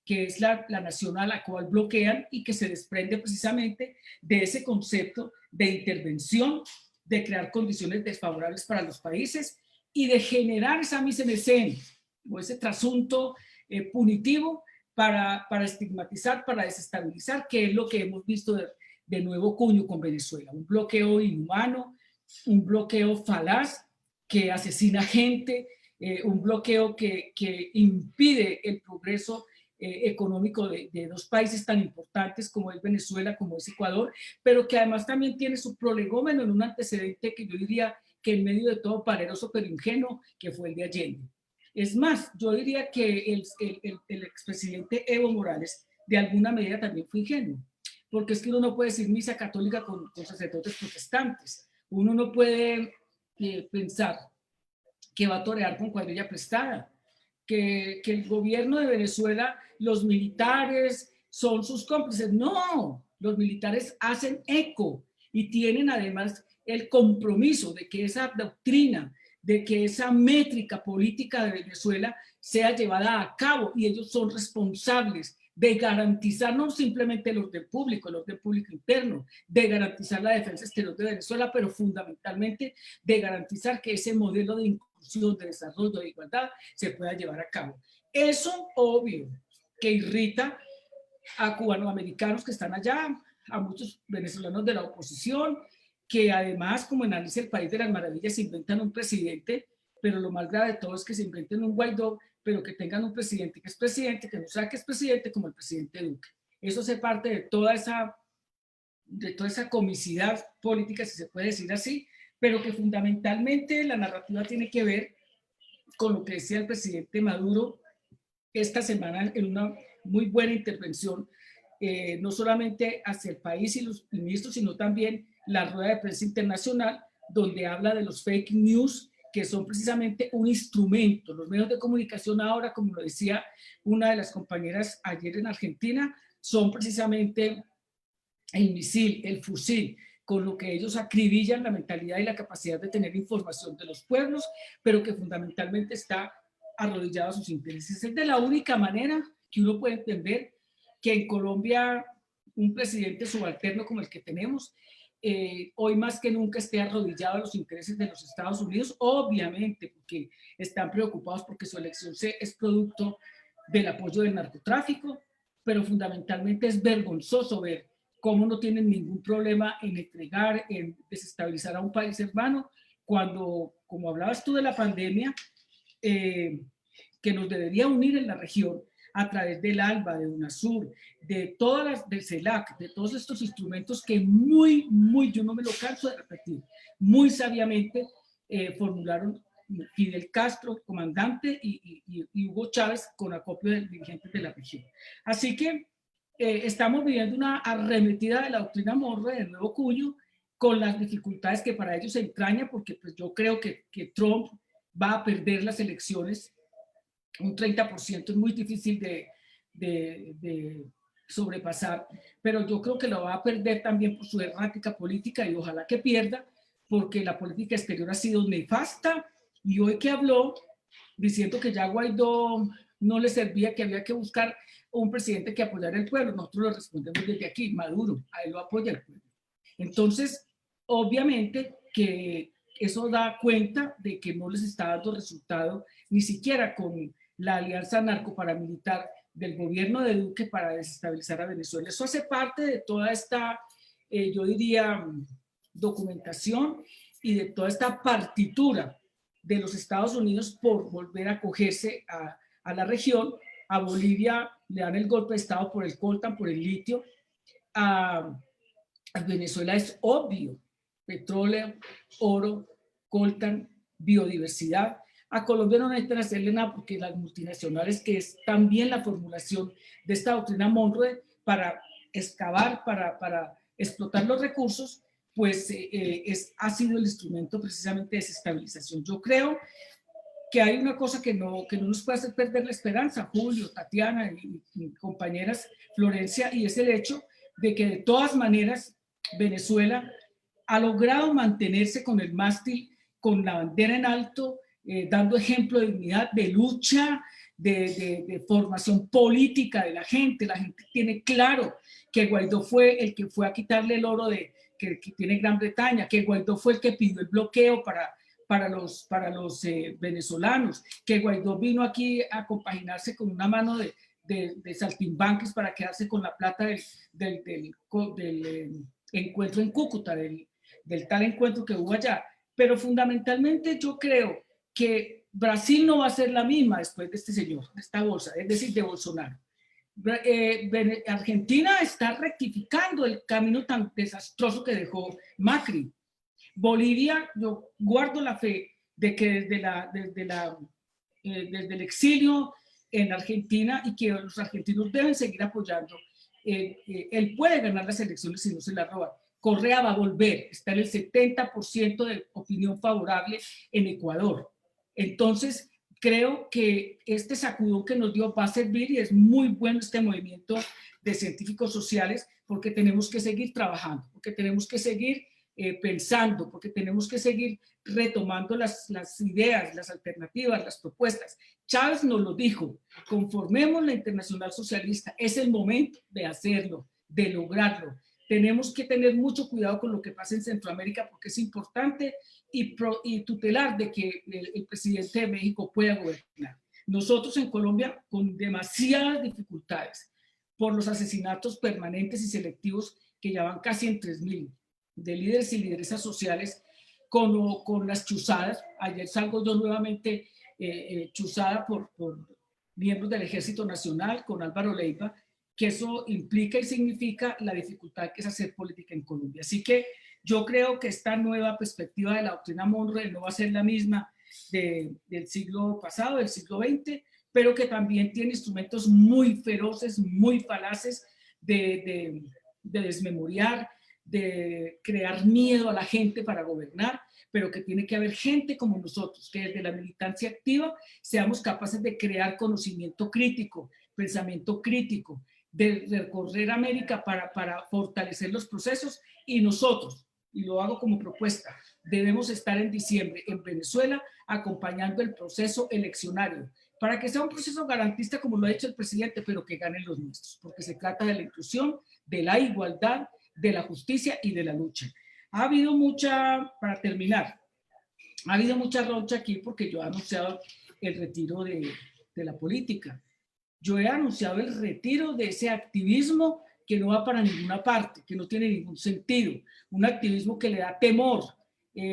que es la nación a la cual bloquean y que se desprende precisamente de ese concepto de intervención, de crear condiciones desfavorables para los países y de generar esa mise-en-scène o ese trasunto punitivo para estigmatizar, para desestabilizar, que es lo que hemos visto de nuevo cuño con Venezuela. Un bloqueo inhumano, un bloqueo falaz que asesina gente, un bloqueo que impide el progreso económico de dos países tan importantes como es Venezuela, como es Ecuador, pero que además también tiene su prolegómeno en un antecedente que yo diría que en medio de todo valeroso pero ingenuo, que fue el de Allende. Es más, yo diría que el expresidente Evo Morales de alguna medida también fue ingenuo, porque es que uno no puede decir misa católica con sacerdotes protestantes, uno no puede pensar que va a torear con cuadrilla prestada, que el gobierno de Venezuela, los militares son sus cómplices. No, los militares hacen eco y tienen además el compromiso de que esa doctrina, de que esa métrica política de Venezuela sea llevada a cabo, y ellos son responsables de garantizar no simplemente el orden público interno, de garantizar la defensa exterior de Venezuela, pero fundamentalmente de garantizar que ese modelo de inclusión, de desarrollo, de igualdad se pueda llevar a cabo. Eso, obvio, que irrita a cubanoamericanos que están allá, a muchos venezolanos de la oposición, que además, como en Alicia el País de las Maravillas, se inventan un presidente, pero lo más grave de todo es que se inventen un Guaidó, pero que tengan un presidente que es presidente, que no sabe que es presidente, como el presidente Duque. Eso hace parte de toda esa comicidad política, si se puede decir así, pero que fundamentalmente la narrativa tiene que ver con lo que decía el presidente Maduro esta semana en una muy buena intervención, no solamente hacia el país y los ministros, sino también la rueda de prensa internacional, donde habla de los fake news, que son precisamente un instrumento. Los medios de comunicación ahora, como lo decía una de las compañeras ayer en Argentina, son precisamente el misil, el fusil, con lo que ellos acribillan la mentalidad y la capacidad de tener información de los pueblos, pero que fundamentalmente está arrodillado a sus intereses. Es de la única manera que uno puede entender que en Colombia un presidente subalterno como el que tenemos, hoy más que nunca esté arrodillado a los intereses de los Estados Unidos, obviamente porque están preocupados porque su elección es producto del apoyo del narcotráfico, pero fundamentalmente es vergonzoso ver cómo no tienen ningún problema en entregar, en desestabilizar a un país hermano, cuando, como hablabas tú de la pandemia, que nos debería unir en la región a través del ALBA, de UNASUR, de todas las, del CELAC, de todos estos instrumentos que yo no me lo canso de repetir, muy sabiamente formularon Fidel Castro, comandante, y Hugo Chávez con acopio de dirigentes de la región. Así que estamos viviendo una arremetida de la doctrina Monroe, del nuevo cuño, con las dificultades que para ellos se entraña, porque pues, yo creo que Trump va a perder las elecciones. Un 30% es muy difícil de sobrepasar, pero yo creo que lo va a perder también por su errática política, y ojalá que pierda, porque la política exterior ha sido nefasta. Y hoy que habló diciendo que ya Guaidó no le servía, que había que buscar un presidente que apoyara al pueblo, nosotros lo respondemos desde aquí: Maduro, a él lo apoya el pueblo. Entonces, obviamente que eso da cuenta de que no les está dando resultado ni siquiera con la alianza narcoparamilitar del gobierno de Duque para desestabilizar a Venezuela. Eso hace parte de toda esta, yo diría, documentación y de toda esta partitura de los Estados Unidos por volver a acogerse a la región. A Bolivia le dan el golpe de Estado por el coltan, por el litio. A Venezuela es obvio: petróleo, oro, coltan, biodiversidad. A Colombia no necesitan hacerle nada porque las multinacionales, que es también la formulación de esta doctrina Monroe para excavar, para explotar los recursos, pues ha sido el instrumento precisamente de desestabilización. Yo creo que hay una cosa que no nos puede hacer perder la esperanza, Julio, Tatiana y compañeras Florencia, y es el hecho de que de todas maneras Venezuela ha logrado mantenerse con el mástil, con la bandera en alto, dando ejemplo de dignidad, de lucha, de formación política de la gente. La gente tiene claro que Guaidó fue el que fue a quitarle el oro que tiene Gran Bretaña, que Guaidó fue el que pidió el bloqueo para los venezolanos, que Guaidó vino aquí a compaginarse con una mano de saltimbanquis para quedarse con la plata del encuentro en Cúcuta, del tal encuentro que hubo allá. Pero fundamentalmente yo creo que Brasil no va a ser la misma después de este señor, de esta bolsa, es decir, de Bolsonaro. Argentina está rectificando el camino tan desastroso que dejó Macri. Bolivia, yo guardo la fe de que desde el exilio en Argentina, y que los argentinos deben seguir apoyando, él puede ganar las elecciones si no se la roban. Correa va a volver, está en el 70% de opinión favorable en Ecuador. Entonces, creo que este sacudón que nos dio va a servir y es muy bueno este movimiento de científicos sociales porque tenemos que seguir trabajando, porque tenemos que seguir pensando, porque tenemos que seguir retomando las ideas, las alternativas, las propuestas. Chávez nos lo dijo, conformemos la Internacional Socialista, es el momento de hacerlo, de lograrlo. Tenemos que tener mucho cuidado con lo que pasa en Centroamérica porque es importante y tutelar de que el presidente de México pueda gobernar. Nosotros en Colombia con demasiadas dificultades por los asesinatos permanentes y selectivos que ya van casi en 3.000 de líderes y lideresas sociales con las chuzadas. Ayer salgo yo nuevamente chuzada por miembros del Ejército Nacional con Álvaro Leiva, que eso implica y significa la dificultad que es hacer política en Colombia. Así que yo creo que esta nueva perspectiva de la doctrina Monroe no va a ser la misma del siglo pasado, del siglo XX, pero que también tiene instrumentos muy feroces, muy falaces de desmemoriar, de crear miedo a la gente para gobernar, pero que tiene que haber gente como nosotros, que desde la militancia activa seamos capaces de crear conocimiento crítico, pensamiento crítico, de recorrer América para fortalecer los procesos y nosotros, y lo hago como propuesta, debemos estar en diciembre en Venezuela acompañando el proceso eleccionario para que sea un proceso garantista como lo ha hecho el presidente, pero que ganen los nuestros, porque se trata de la inclusión, de la igualdad, de la justicia y de la lucha. Ha habido mucha, para terminar, ha habido mucha rocha aquí porque yo he anunciado el retiro de la política. Yo he anunciado el retiro de ese activismo que no va para ninguna parte, que no tiene ningún sentido, un activismo que le da temor,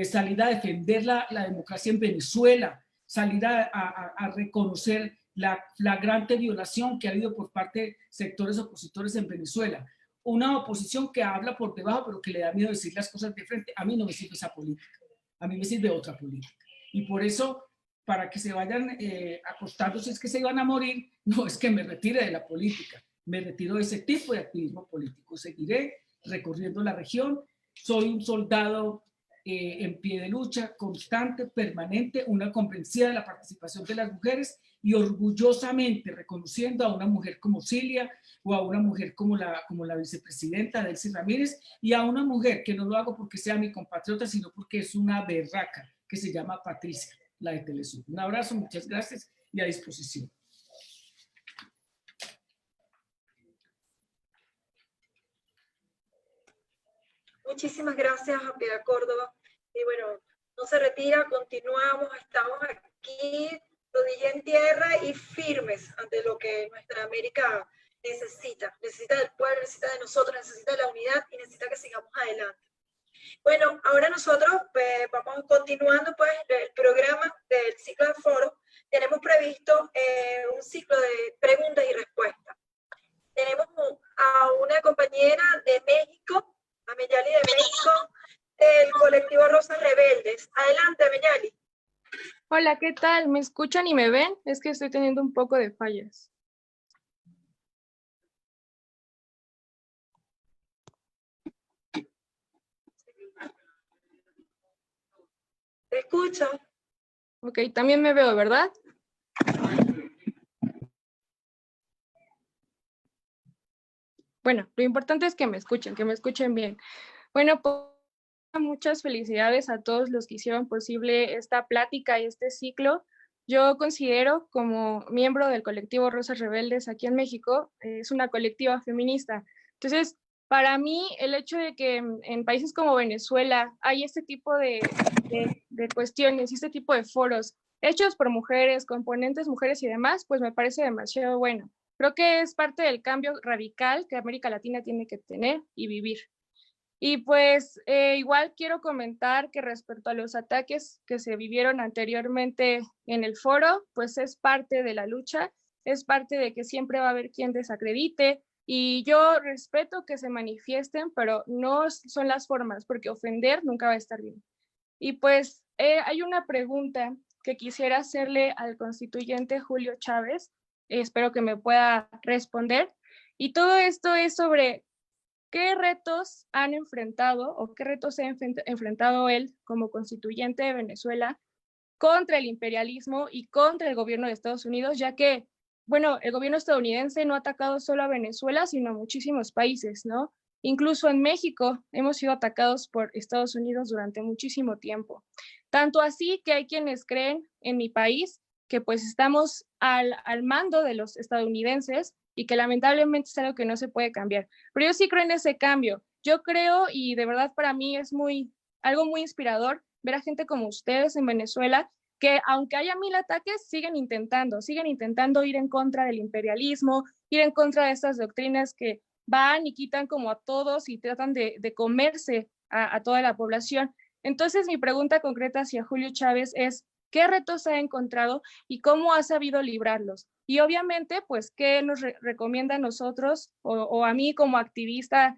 salir a defender la democracia en Venezuela, salir a reconocer la flagrante violación que ha habido por parte de sectores opositores en Venezuela. Una oposición que habla por debajo, pero que le da miedo decir las cosas de frente. A mí no me sirve esa política, a mí me sirve otra política. Y por eso, para que se vayan acostando, si es que se iban a morir, no es que me retire de la política, me retiro de ese tipo de activismo político. Seguiré recorriendo la región, soy un soldado en pie de lucha, constante, permanente, una convencida de la participación de las mujeres y orgullosamente reconociendo a una mujer como Cilia o a una mujer como la vicepresidenta Delcy Ramírez y a una mujer que no lo hago porque sea mi compatriota, sino porque es una berraca que se llama Patricia, la de Telesur. Un abrazo, muchas gracias y a disposición. Muchísimas gracias a Piedad Córdoba. Y bueno, no se retira, continuamos, estamos aquí, rodilla en tierra y firmes ante lo que nuestra América necesita. Necesita del pueblo, necesita de nosotros, necesita de la unidad y necesita que sigamos adelante. Bueno, ahora nosotros vamos continuando pues el programa del ciclo de foros. Tenemos previsto un ciclo de preguntas y respuestas. Tenemos a una compañera de México, a Meyali de México, del colectivo Rosas Rebeldes. Adelante, Meyali. Hola, ¿qué tal? ¿Me escuchan y me ven? Es que estoy teniendo un poco de fallas. Te escucho. Ok, también me veo, ¿verdad? Bueno, lo importante es que me escuchen bien. Bueno, pues muchas felicidades a todos los que hicieron posible esta plática y este ciclo. Yo considero, como miembro del colectivo Rosas Rebeldes aquí en México, es una colectiva feminista. Entonces, para mí, el hecho de que en países como Venezuela hay este tipo de cuestiones y este tipo de foros hechos por mujeres, componentes mujeres y demás, pues me parece demasiado bueno. Creo que es parte del cambio radical que América Latina tiene que tener y vivir. Y pues igual quiero comentar que respecto a los ataques que se vivieron anteriormente en el foro, pues es parte de la lucha, es parte de que siempre va a haber quien desacredite y yo respeto que se manifiesten, pero no son las formas, porque ofender nunca va a estar bien. Y pues hay una pregunta que quisiera hacerle al constituyente Julio Chávez, espero que me pueda responder, y todo esto es sobre ¿qué retos han enfrentado o qué retos ha enfrentado él como constituyente de Venezuela contra el imperialismo y contra el gobierno de Estados Unidos, ya que, bueno, el gobierno estadounidense no ha atacado solo a Venezuela, sino a muchísimos países, ¿no? Incluso en México hemos sido atacados por Estados Unidos durante muchísimo tiempo. Tanto así que hay quienes creen en mi país que pues estamos al mando de los estadounidenses y que lamentablemente es algo que no se puede cambiar. Pero yo sí creo en ese cambio. Yo creo, y de verdad para mí es algo muy inspirador ver a gente como ustedes en Venezuela, que aunque haya 1000 ataques, siguen intentando ir en contra del imperialismo, ir en contra de estas doctrinas que van y quitan como a todos y tratan de comerse a toda la población. Entonces mi pregunta concreta hacia Julio Chávez es, ¿qué retos ha encontrado y cómo ha sabido librarlos? Y obviamente, pues, ¿qué nos recomienda a nosotros o a mí como activista,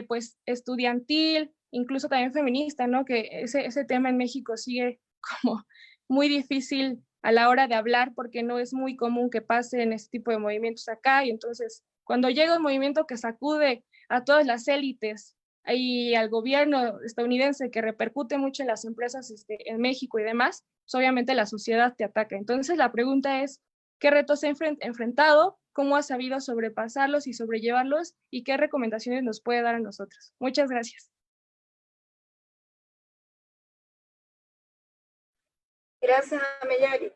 pues, estudiantil, incluso también feminista, ¿no? Que ese tema en México sigue como muy difícil a la hora de hablar porque no es muy común que pasen ese tipo de movimientos acá, y entonces cuando llega un movimiento que sacude a todas las élites y al gobierno estadounidense, que repercute mucho en las empresas en México y demás, pues obviamente la sociedad te ataca. Entonces la pregunta es, ¿qué retos ha enfrentado? ¿Cómo ha sabido sobrepasarlos y sobrellevarlos? ¿Y qué recomendaciones nos puede dar a nosotros? Muchas gracias. Gracias, Meyari,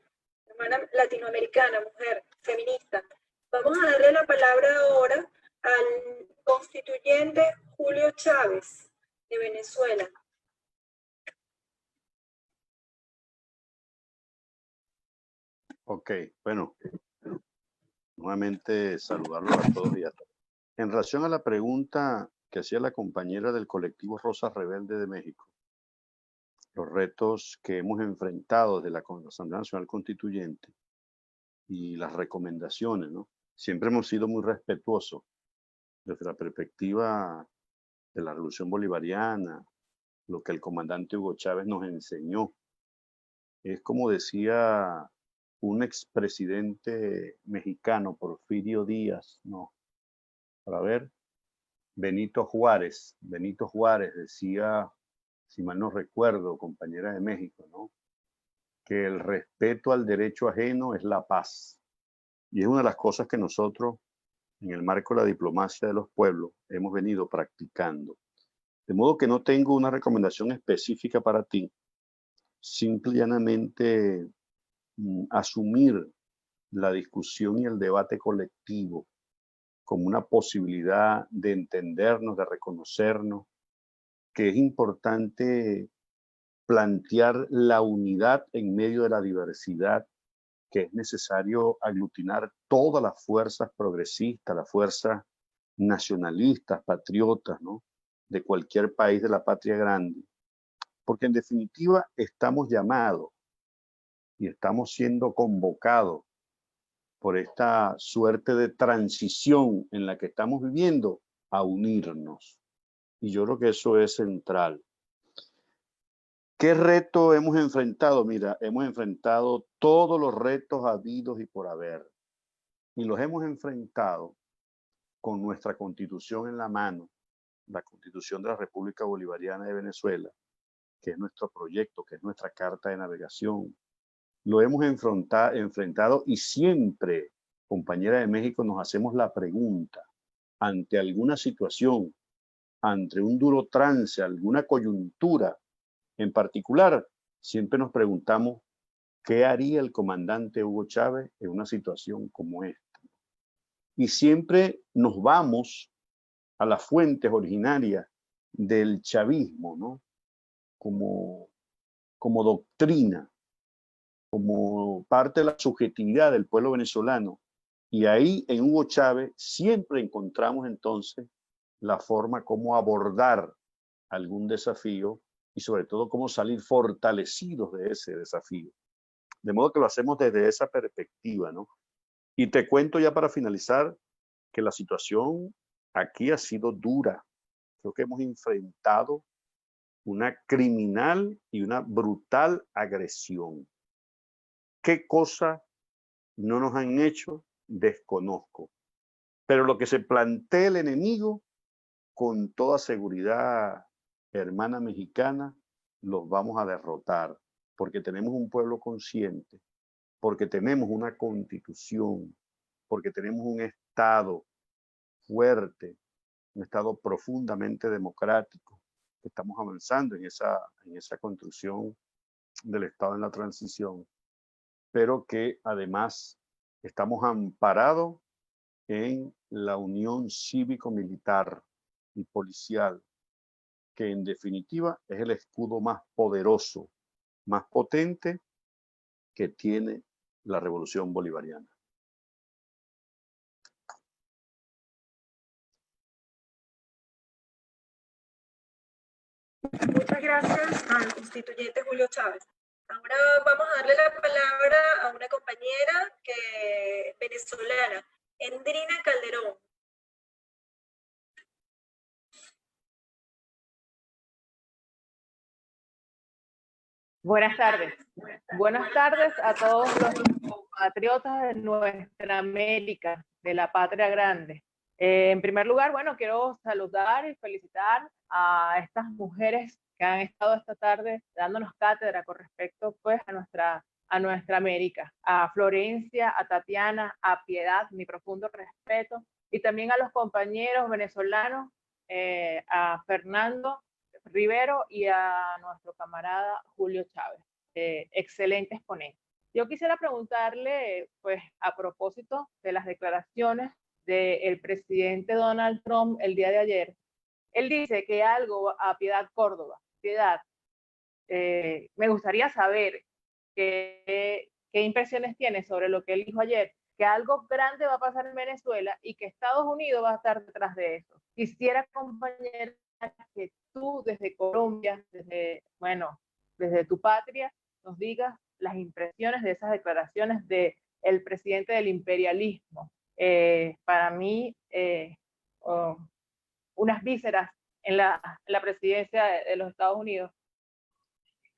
hermana latinoamericana, mujer, feminista. Vamos a darle la palabra ahora al constituyente Julio Chávez, de Venezuela. Ok, bueno, nuevamente saludarlos a todos y a todas. En relación a la pregunta que hacía la compañera del colectivo Rosas Rebelde de México, los retos que hemos enfrentado desde la Asamblea Nacional Constituyente y las recomendaciones, ¿no? Siempre hemos sido muy respetuosos desde la perspectiva de la Revolución Bolivariana, lo que el comandante Hugo Chávez nos enseñó. Es como decía un expresidente mexicano, Porfirio Díaz, ¿no? Para ver, Benito Juárez decía, si mal no recuerdo, compañera de México, ¿no? Que el respeto al derecho ajeno es la paz. Y es una de las cosas que nosotros, en el marco de la diplomacia de los pueblos, hemos venido practicando. De modo que no tengo una recomendación específica para ti, simple y llanamente asumir la discusión y el debate colectivo como una posibilidad de entendernos, de reconocernos, que es importante plantear la unidad en medio de la diversidad, que es necesario aglutinar todas las fuerzas progresistas, las fuerzas nacionalistas, patriotas, ¿no? De cualquier país de la patria grande, porque en definitiva estamos llamados y estamos siendo convocados por esta suerte de transición en la que estamos viviendo a unirnos. Y yo creo que eso es central. ¿Qué reto hemos enfrentado? Mira, hemos enfrentado todos los retos habidos y por haber. Y los hemos enfrentado con nuestra constitución en la mano, la Constitución de la República Bolivariana de Venezuela, que es nuestro proyecto, que es nuestra carta de navegación. Lo hemos enfrentado y siempre, compañera de México, nos hacemos la pregunta, ante alguna situación, ante un duro trance, alguna coyuntura en particular, siempre nos preguntamos qué haría el comandante Hugo Chávez en una situación como esta. Y siempre nos vamos a las fuentes originarias del chavismo, ¿no? Como doctrina, como parte de la subjetividad del pueblo venezolano. Y ahí en Hugo Chávez siempre encontramos entonces la forma como abordar algún desafío y sobre todo cómo salir fortalecidos de ese desafío. De modo que lo hacemos desde esa perspectiva, ¿no? Y te cuento ya para finalizar que la situación aquí ha sido dura. Creo que hemos enfrentado una criminal y una brutal agresión. ¿Qué cosa no nos han hecho? Desconozco. Pero lo que se plantea el enemigo, con toda seguridad, hermana mexicana, los vamos a derrotar. porque tenemos un pueblo consciente, porque tenemos una constitución, porque tenemos un Estado fuerte, un Estado profundamente democrático, que estamos avanzando en esa construcción del Estado en la transición, pero que además estamos amparados en la unión cívico-militar y policial, que en definitiva es el escudo más poderoso, más potente que tiene la revolución bolivariana. Muchas gracias al constituyente Julio Chávez. Ahora vamos a darle la palabra a una compañera venezolana, Endrina Calderón. Buenas tardes. Buenas tardes a todos los compatriotas de nuestra América, de la patria grande. En primer lugar, bueno, quiero saludar y felicitar a estas mujeres que han estado esta tarde dándonos cátedra con respecto pues a nuestra América, a Florencia, a Tatiana, a Piedad, mi profundo respeto, y también a los compañeros venezolanos, a Fernando Rivero y a nuestro camarada Julio Chávez, excelentes ponentes. Yo quisiera preguntarle, pues, a propósito de las declaraciones del presidente Donald Trump el día de ayer. Él dice que algo a Piedad Córdoba. Piedad, me gustaría saber qué impresiones tiene sobre lo que él dijo ayer, que algo grande va a pasar en Venezuela y que Estados Unidos va a estar detrás de eso. Quisiera, compañera, que tú desde Colombia, desde tu patria, nos digas las impresiones de esas declaraciones del presidente del imperialismo. Para mí, unas vísceras en la presidencia de los Estados Unidos.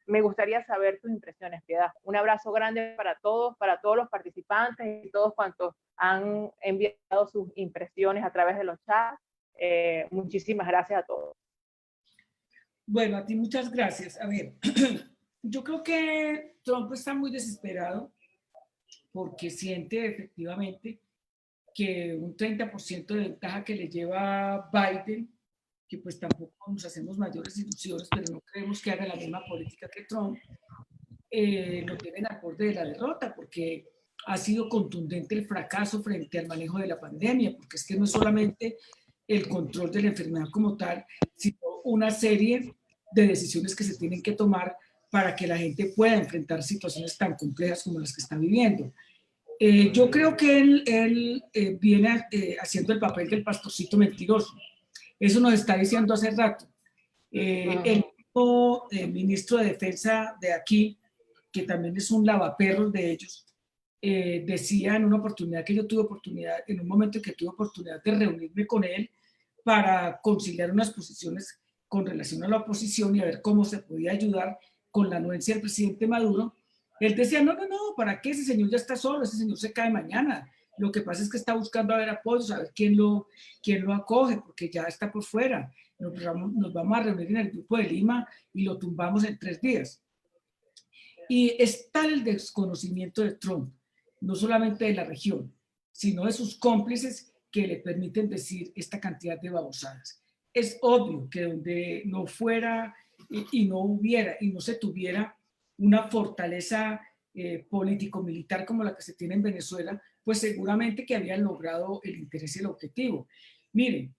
Me gustaría saber tus impresiones, Piedad. Un abrazo grande para todos los participantes y todos cuantos han enviado sus impresiones a través de los chats. Muchísimas gracias a todos. Bueno, a ti muchas gracias. A ver, yo creo que Trump está muy desesperado porque siente efectivamente que un 30% de ventaja que le lleva Biden, que pues tampoco nos hacemos mayores ilusiones, pero no creemos que haga la misma política que Trump, lo tienen al borde de la derrota, porque ha sido contundente el fracaso frente al manejo de la pandemia, porque es que no es solamente el control de la enfermedad como tal, sino una serie de decisiones que se tienen que tomar para que la gente pueda enfrentar situaciones tan complejas como las que está viviendo. Yo creo que él viene haciendo el papel del pastorcito mentiroso. Eso nos está diciendo hace rato. El mismo ministro de Defensa de aquí, que también es un lavaperros de ellos, decía en una oportunidad que yo tuve oportunidad, en un momento en que tuve oportunidad de reunirme con él para conciliar unas posiciones con relación a la oposición y a ver cómo se podía ayudar con la anuencia del presidente Maduro. Él decía, no, ¿para qué? Ese señor ya está solo, ese señor se cae mañana. Lo que pasa es que está buscando a ver apoyos, a ver quién lo acoge, porque ya está por fuera. Nos vamos a reunir en el grupo de Lima y lo tumbamos en 3 días. Y es tal el desconocimiento de Trump, no solamente de la región, sino de sus cómplices que le permiten decir esta cantidad de babosadas. Es obvio que donde no fuera y no hubiera y no se tuviera una fortaleza político-militar como la que se tiene en Venezuela, pues seguramente que habían logrado el interés y el objetivo. Miren,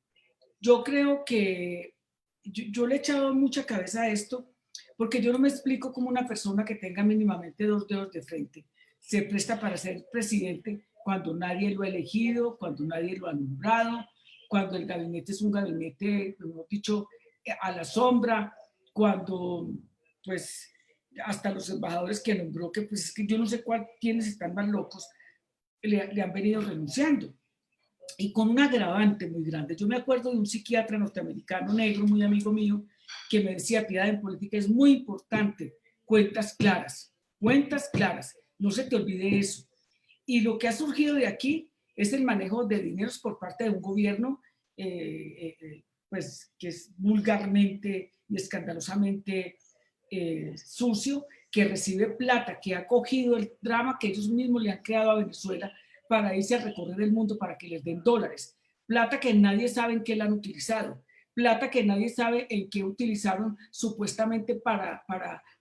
yo creo que yo le he echado mucha cabeza a esto, porque yo no me explico cómo una persona que tenga mínimamente 2 dedos de frente se presta para ser presidente cuando nadie lo ha elegido, cuando nadie lo ha nombrado, cuando el gabinete es un gabinete, hemos dicho, a la sombra, cuando pues hasta los embajadores que nombró, que pues es que yo no sé quiénes están más locos, le han venido renunciando. Y con un agravante muy grande. Yo me acuerdo de un psiquiatra norteamericano negro, muy amigo mío, que me decía, Piedad, en política es muy importante, cuentas claras, no se te olvide eso. Y lo que ha surgido de aquí es el manejo de dineros por parte de un gobierno pues, que es vulgarmente y escandalosamente sucio, que recibe plata, que ha cogido el drama que ellos mismos le han creado a Venezuela para irse a recorrer el mundo para que les den dólares. Plata que nadie sabe en qué la han utilizado. Plata que nadie sabe en qué utilizaron supuestamente para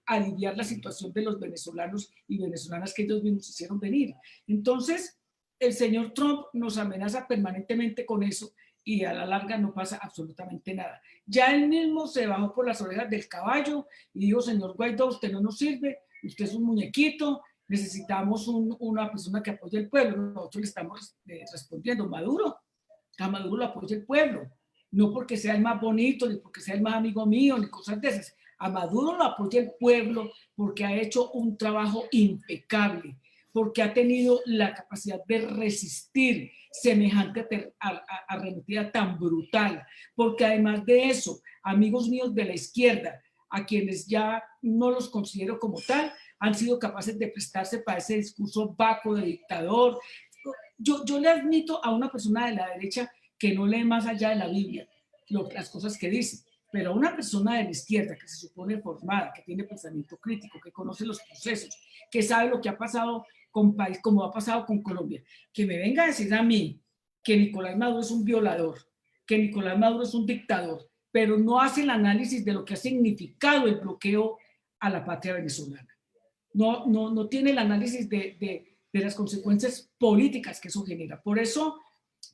aliviar la situación de los venezolanos y venezolanas que ellos mismos hicieron venir. Entonces, el señor Trump nos amenaza permanentemente con eso y a la larga no pasa absolutamente nada. Ya él mismo se bajó por las orejas del caballo y dijo, señor Guaidó, usted no nos sirve, usted es un muñequito, necesitamos una persona que apoye al pueblo. Nosotros le estamos respondiendo, Maduro, a Maduro lo apoya el pueblo, no porque sea el más bonito, ni porque sea el más amigo mío, ni cosas de esas. A Maduro lo apoya el pueblo porque ha hecho un trabajo impecable, porque ha tenido la capacidad de resistir semejante arremetida tan brutal, porque además de eso, amigos míos de la izquierda, a quienes ya no los considero como tal, han sido capaces de prestarse para ese discurso vacuo de dictador. Yo le admito a una persona de la derecha que no lee más allá de la Biblia las cosas que dice, pero a una persona de la izquierda que se supone formada, que tiene pensamiento crítico, que conoce los procesos, que sabe lo que ha pasado con país, como ha pasado con Colombia, que me venga a decir a mí que Nicolás Maduro es un violador, que Nicolás Maduro es un dictador, pero no hace el análisis de lo que ha significado el bloqueo a la patria venezolana. No tiene el análisis de las consecuencias políticas que eso genera. Por eso,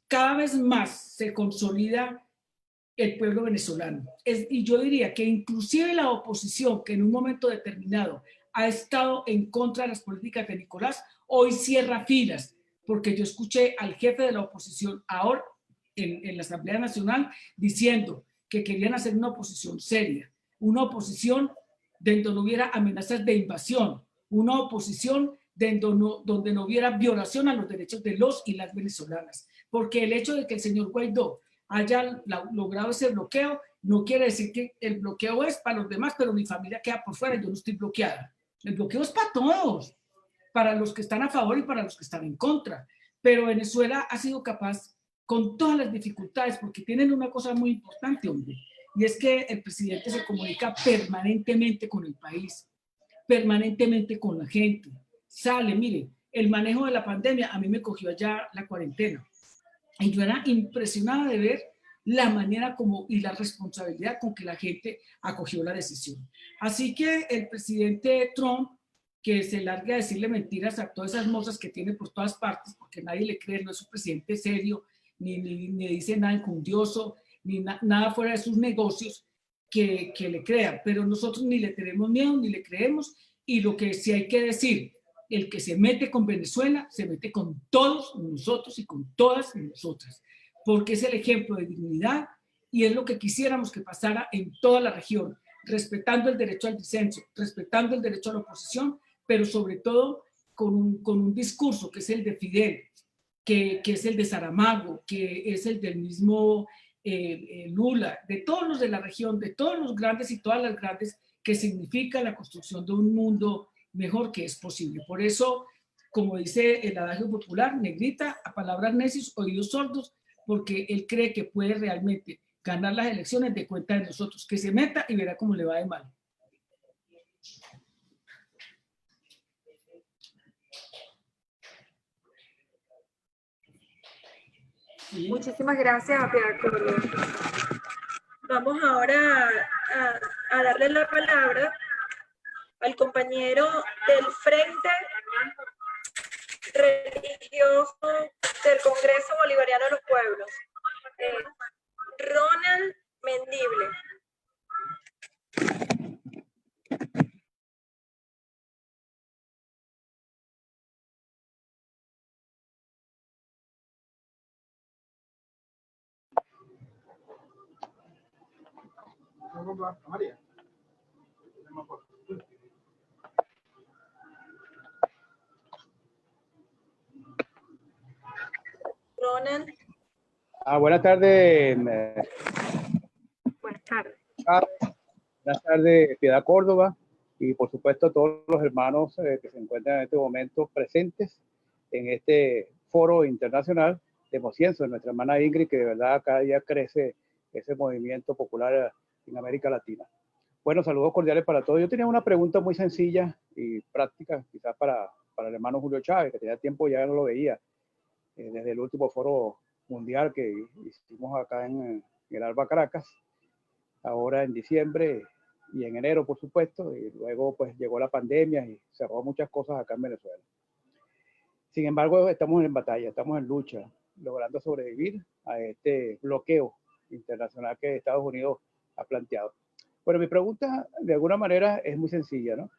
cada vez más se consolida el pueblo venezolano. Y yo diría que inclusive la oposición, que en un momento determinado ha estado en contra de las políticas de Nicolás, hoy cierra filas, porque yo escuché al jefe de la oposición ahora en la Asamblea Nacional diciendo que querían hacer una oposición seria, una oposición donde no hubiera amenazas de invasión, una oposición donde no hubiera violación a los derechos de los y las venezolanas. Porque el hecho de que el señor Guaidó haya logrado ese bloqueo no quiere decir que el bloqueo es para los demás, pero mi familia queda por fuera, yo no estoy bloqueada. El bloqueo es para todos, para los que están a favor y para los que están en contra. Pero Venezuela ha sido capaz, con todas las dificultades, porque tienen una cosa muy importante, hombre, y es que el presidente se comunica permanentemente con el país, permanentemente con la gente. Sale, mire, el manejo de la pandemia, a mí me cogió allá la cuarentena. Y yo era impresionada de ver la manera como y la responsabilidad con que la gente acogió la decisión. Así que el presidente Trump, que se larga a decirle mentiras a todas esas mozas que tiene por todas partes, porque nadie le cree, no es un presidente serio, ni dice nada incundioso, ni nada fuera de sus negocios, que le crean. Pero nosotros ni le tenemos miedo, ni le creemos, y lo que sí hay que decir, el que se mete con Venezuela, se mete con todos nosotros y con todas nosotras, porque es el ejemplo de dignidad y es lo que quisiéramos que pasara en toda la región, respetando el derecho al disenso, respetando el derecho a la oposición, pero sobre todo con un discurso que es el de Fidel, que es el de Saramago, que es el del mismo Lula, de todos los de la región, de todos los grandes y todas las grandes, que significa la construcción de un mundo mejor que es posible. Por eso, como dice el adagio popular, negrita, a palabras necios, oídos sordos, porque él cree que puede realmente ganar las elecciones de cuenta de nosotros. Que se meta y verá cómo le va de mal. Sí. Muchísimas gracias a Piedad Córdoba. Vamos ahora a darle la palabra al compañero del Frente Religioso del Congreso Bolivariano de los Pueblos, Ronald Mendible. María. Ronald. Buenas tardes. Buenas tardes. Buenas tardes, Piedad Córdoba, y por supuesto a todos los hermanos que se encuentran en este momento presentes en este foro internacional de Mocienzo, de nuestra hermana Ingrid, que de verdad cada día crece ese movimiento popular en América Latina. Bueno, saludos cordiales para todos. Yo tenía una pregunta muy sencilla y práctica, quizás para el hermano Julio Chávez, que tenía tiempo ya no lo veía, desde el último foro mundial que hicimos acá en el Alba Caracas, ahora en diciembre y en enero, por supuesto, y luego pues llegó la pandemia y cerró muchas cosas acá en Venezuela. Sin embargo, estamos en batalla, estamos en lucha, logrando sobrevivir a este bloqueo internacional que Estados Unidos ha planteado. Bueno, mi pregunta de alguna manera es muy sencilla, ¿no?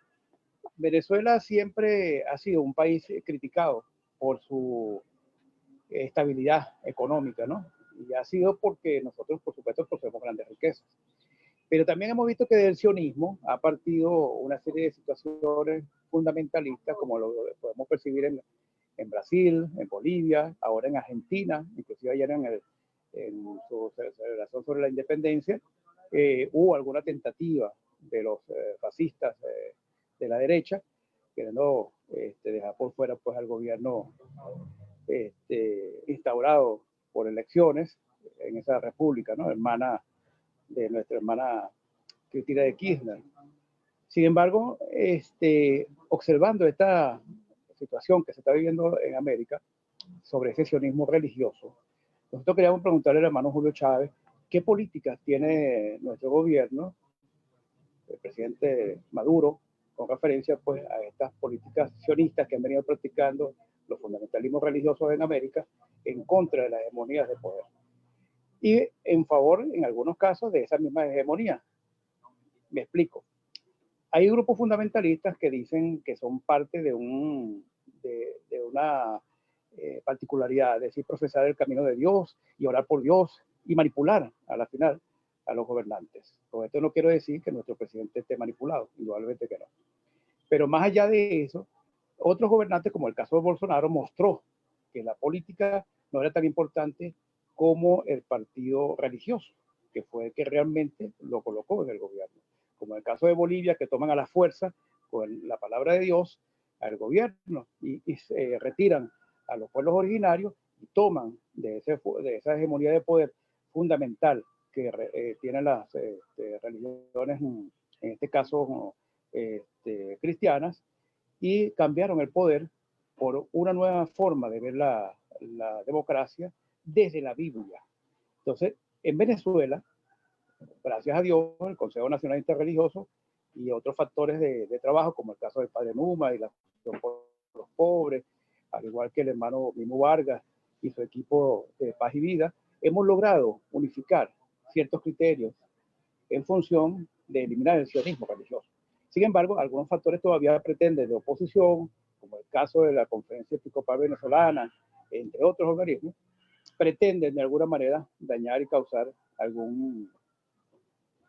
Venezuela siempre ha sido un país criticado por su estabilidad económica, ¿no? Y ha sido porque nosotros, por supuesto, poseemos grandes riquezas. Pero también hemos visto que del sionismo ha partido una serie de situaciones fundamentalistas, como lo podemos percibir en Brasil, en Bolivia, ahora en Argentina, inclusive ayer en su celebración sobre la independencia, hubo alguna tentativa de los fascistas de la derecha, queriendo dejar por fuera pues, al gobierno instaurado por elecciones en esa república, ¿no? Hermana de nuestra hermana Cristina de Kirchner. Sin embargo, observando esta situación que se está viviendo en América sobre ese sionismo religioso, nosotros queríamos preguntarle al hermano Julio Chávez qué políticas tiene nuestro gobierno, el presidente Maduro, con referencia pues, a estas políticas sionistas que han venido practicando los fundamentalismos religiosos en América en contra de las hegemonías de poder y en favor, en algunos casos, de esa misma hegemonía. Me explico. Hay grupos fundamentalistas que dicen que son parte de una particularidad, es decir, profesar el camino de Dios y orar por Dios y manipular a la final a los gobernantes. Con esto no quiero decir que nuestro presidente esté manipulado, indudablemente que no. Pero más allá de eso, otros gobernantes, como el caso de Bolsonaro, mostró que la política no era tan importante como el partido religioso, que fue el que realmente lo colocó en el gobierno. Como en el caso de Bolivia, que toman a la fuerza con la palabra de Dios al gobierno y se retiran a los pueblos originarios y toman de esa hegemonía de poder fundamental que tienen las religiones, en este caso cristianas, y cambiaron el poder por una nueva forma de ver la democracia desde la Biblia. Entonces, en Venezuela, gracias a Dios, el Consejo Nacional Interreligioso y otros factores de trabajo, como el caso del Padre Numa y la acción por los pobres, al igual que el hermano Mimo Vargas y su equipo de Paz y Vida, hemos logrado unificar ciertos criterios en función de eliminar el sionismo religioso. Sin embargo, algunos factores todavía pretenden de oposición, como el caso de la Conferencia Episcopal Venezolana, entre otros organismos, pretenden de alguna manera dañar y causar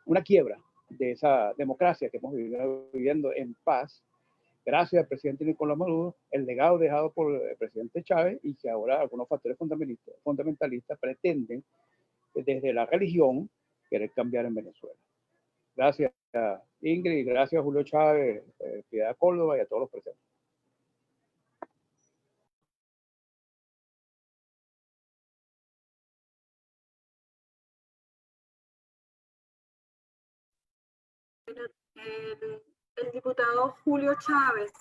una quiebra de esa democracia que hemos vivido viviendo en paz, gracias al presidente Nicolás Maduro, el legado dejado por el presidente Chávez, y que ahora algunos factores fundamentalistas pretenden desde la religión querer cambiar en Venezuela. Gracias Ingrid, gracias Julio Chávez, Piedad Córdoba y a todos los presentes. El diputado Julio Chávez.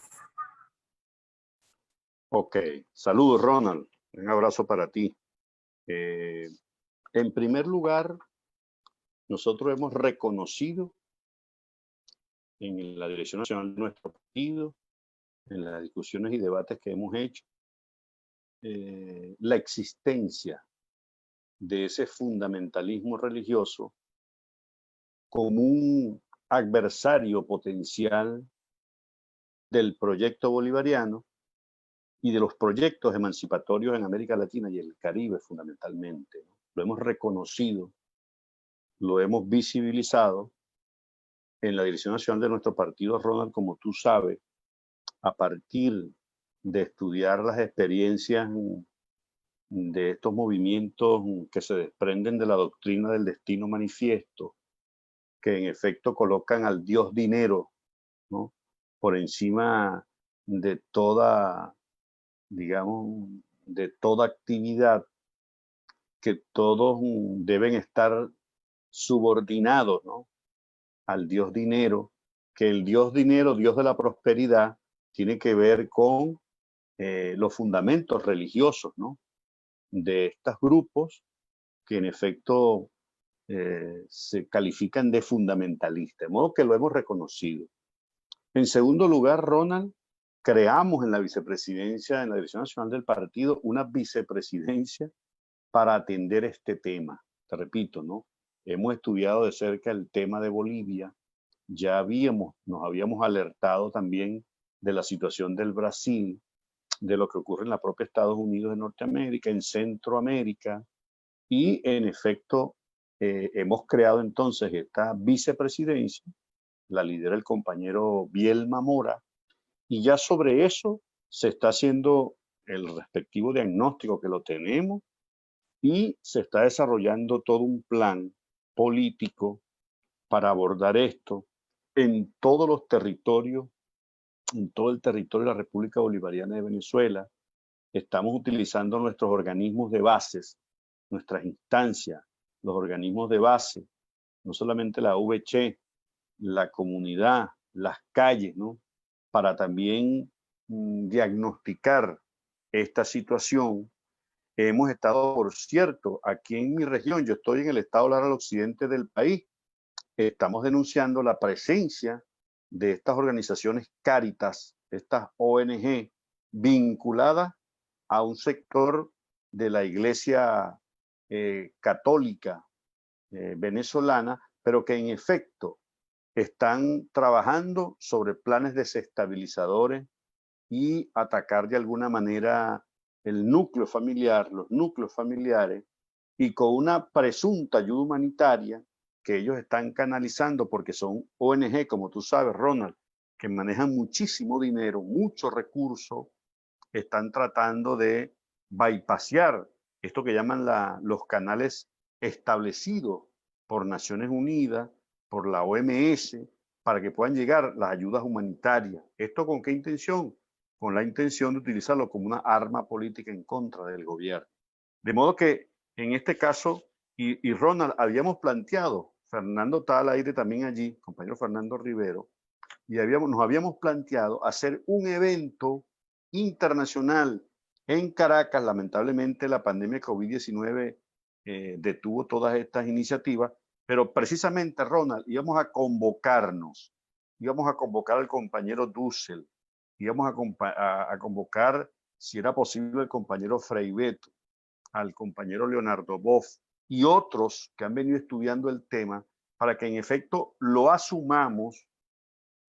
Ok, saludos Ronald, un abrazo para ti. En primer lugar, nosotros hemos reconocido en la Dirección Nacional de nuestro partido, en las discusiones y debates que hemos hecho, la existencia de ese fundamentalismo religioso como un adversario potencial del proyecto bolivariano y de los proyectos emancipatorios en América Latina y el Caribe fundamentalmente, ¿no? Lo hemos reconocido, lo hemos visibilizado en la Dirección Nacional de nuestro partido, Ronald, como tú sabes, a partir de estudiar las experiencias de estos movimientos que se desprenden de la doctrina del destino manifiesto, que en efecto colocan al Dios dinero, ¿no?, por encima de toda, digamos, de toda actividad, que todos deben estar subordinados, ¿no?, al dios dinero, que el dios dinero, dios de la prosperidad, tiene que ver con los fundamentos religiosos, ¿no?, de estos grupos que en efecto se califican de fundamentalistas, de modo que lo hemos reconocido. En segundo lugar, Ronald, creamos en la vicepresidencia, en la Dirección Nacional del Partido, una vicepresidencia para atender este tema. Te repito, ¿no? Hemos estudiado de cerca el tema de Bolivia, ya nos habíamos alertado también de la situación del Brasil, de lo que ocurre en la propia Estados Unidos de Norteamérica, en Centroamérica, y en efecto hemos creado entonces esta vicepresidencia, la lidera el compañero Bielma Mora, y ya sobre eso se está haciendo el respectivo diagnóstico, que lo tenemos, y se está desarrollando todo un plan político para abordar esto en todos los territorios, en todo el territorio de la República Bolivariana de Venezuela. Estamos utilizando nuestros organismos de bases, nuestras instancias, los organismos de base, no solamente la VC, la comunidad, las calles, ¿no?, para también diagnosticar esta situación. Hemos estado, por cierto, aquí en mi región, yo estoy en el estado Lara al occidente del país, estamos denunciando la presencia de estas organizaciones Cáritas, estas ONG vinculadas a un sector de la iglesia católica venezolana, pero que en efecto están trabajando sobre planes desestabilizadores y atacar de alguna manera el núcleo familiar, los núcleos familiares, y con una presunta ayuda humanitaria que ellos están canalizando, porque son ONG, como tú sabes, Ronald, que manejan muchísimo dinero, muchos recursos, están tratando de bypassear esto que llaman los canales establecidos por Naciones Unidas, por la OMS, para que puedan llegar las ayudas humanitarias. ¿Esto con qué intención? Con la intención de utilizarlo como una arma política en contra del gobierno. De modo que en este caso, y Ronald, habíamos planteado, Fernando está al aire también allí, compañero Fernando Rivero, y nos habíamos planteado hacer un evento internacional en Caracas. Lamentablemente la pandemia COVID-19 detuvo todas estas iniciativas, pero precisamente, Ronald, íbamos a convocar al compañero Dussel, íbamos a convocar, si era posible, al compañero Frei Beto, al compañero Leonardo Boff y otros que han venido estudiando el tema, para que en efecto lo asumamos,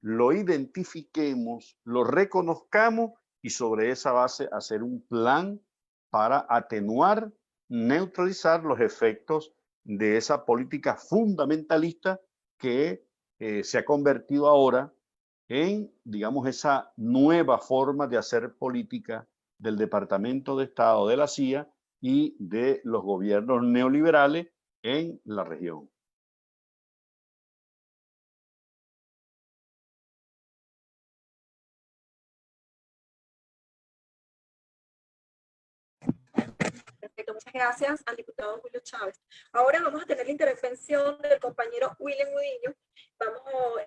lo identifiquemos, lo reconozcamos y sobre esa base hacer un plan para atenuar, neutralizar los efectos de esa política fundamentalista que se ha convertido ahora en, digamos, esa nueva forma de hacer política del Departamento de Estado, de la CIA y de los gobiernos neoliberales en la región. Perfecto, muchas gracias al diputado Julio Chávez. Ahora vamos a tener la intervención del compañero William Gudiño.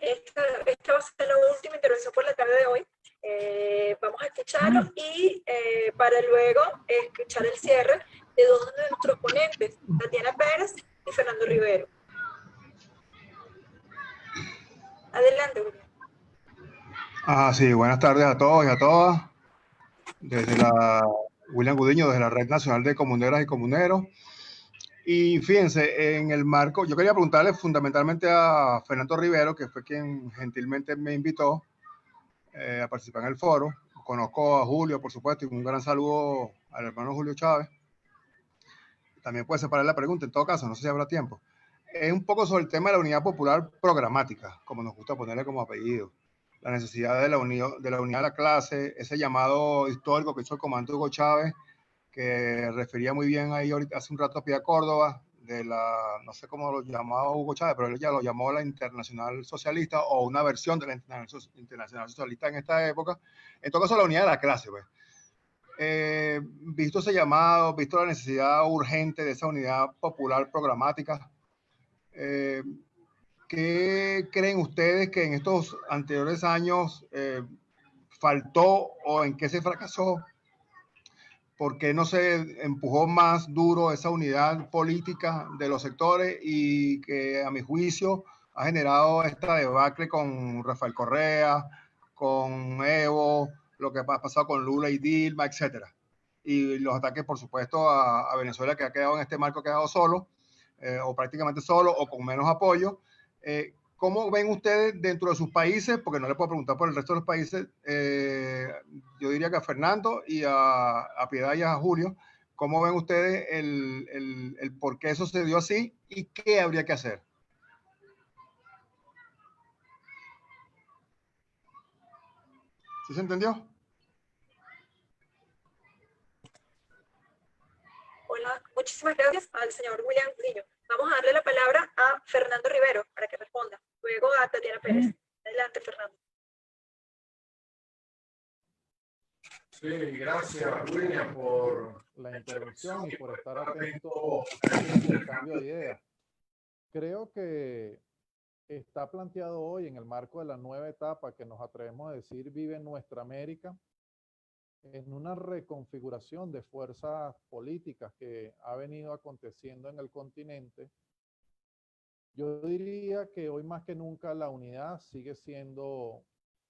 Esta va a ser la última intervención por la tarde de hoy. Vamos a escucharlo y para luego escuchar el cierre de dos de nuestros ponentes, Tatiana Pérez y Fernando Rivero. Adelante, William. Sí, buenas tardes a todos y a todas. William Gudiño, desde la Red Nacional de Comuneras y Comuneros. Y fíjense, en el marco, yo quería preguntarle fundamentalmente a Fernando Rivero, que fue quien gentilmente me invitó a participar en el foro. Conozco a Julio, por supuesto, y un gran saludo al hermano Julio Chávez. También puede separar la pregunta, en todo caso, no sé si habrá tiempo. Es un poco sobre el tema de la unidad popular programática, como nos gusta ponerle como apellido. La necesidad de la unidad de la clase, ese llamado histórico que hizo el comandante Hugo Chávez, que refería muy bien ahí ahorita, hace un rato a Piedad Córdoba, no sé cómo lo llamaba Hugo Chávez, pero él ya lo llamó la Internacional Socialista o una versión de la Internacional Socialista en esta época. En todo caso, la unidad de la clase, pues. Visto ese llamado, visto la necesidad urgente de esa unidad popular programática, ¿qué ¿qué creen ustedes que en estos anteriores años faltó o en qué se fracasó? ¿Por qué no se empujó más duro esa unidad política de los sectores y que a mi juicio ha generado esta debacle con Rafael Correa, con Evo, lo que ha pasado con Lula y Dilma, etcétera? Y los ataques, por supuesto, a Venezuela, que ha quedado en este marco, ha quedado solo, o prácticamente solo, o con menos apoyo. ¿Cómo ven ustedes dentro de sus países? Porque no le puedo preguntar por el resto de los países. Yo diría que a Fernando y a Piedad y a Julio, ¿cómo ven ustedes el por qué eso se dio así y qué habría que hacer? ¿Sí se entendió? Hola, muchísimas gracias al señor William Niño. Vamos a darle la palabra a Fernando Rivero para que responda. Luego a Tatiana Pérez. Adelante, Fernando. Sí, gracias, William, por la intervención y por estar atento a este intercambio de ideas. Creo que está planteado hoy en el marco de la nueva etapa que nos atrevemos a decir vive nuestra América, en una reconfiguración de fuerzas políticas que ha venido aconteciendo en el continente. Yo diría que hoy más que nunca la unidad sigue siendo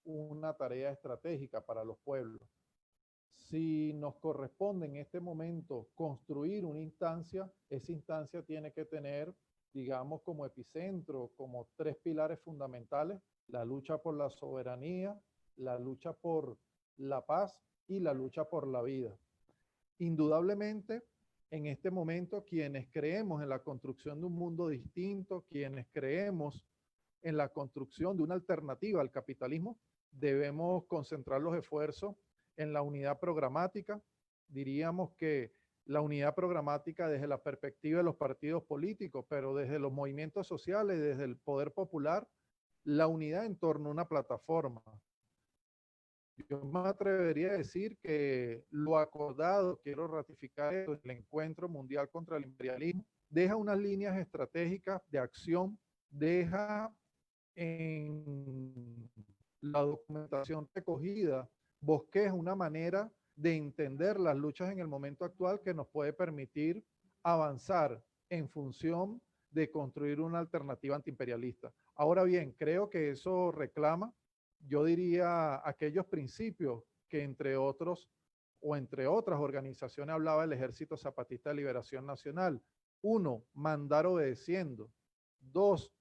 una tarea estratégica para los pueblos. Si nos corresponde en este momento construir una instancia, esa instancia tiene que tener, digamos, como epicentro, como 3 pilares fundamentales: la lucha por la soberanía, la lucha por la paz y la lucha por la vida. Indudablemente, en este momento, quienes creemos en la construcción de un mundo distinto, quienes creemos en la construcción de una alternativa al capitalismo, debemos concentrar los esfuerzos en la unidad programática. Diríamos que la unidad programática desde la perspectiva de los partidos políticos, pero desde los movimientos sociales, desde el poder popular, la unidad en torno a una plataforma. Yo me atrevería a decir que lo acordado, quiero ratificar esto, el Encuentro Mundial contra el Imperialismo, deja unas líneas estratégicas de acción, deja en la documentación recogida, bosqueja una manera de entender las luchas en el momento actual que nos puede permitir avanzar en función de construir una alternativa antiimperialista. Ahora bien, creo que eso reclama, yo diría, aquellos principios que entre otros o entre otras organizaciones hablaba el Ejército Zapatista de Liberación Nacional. 1, mandar obedeciendo. 2,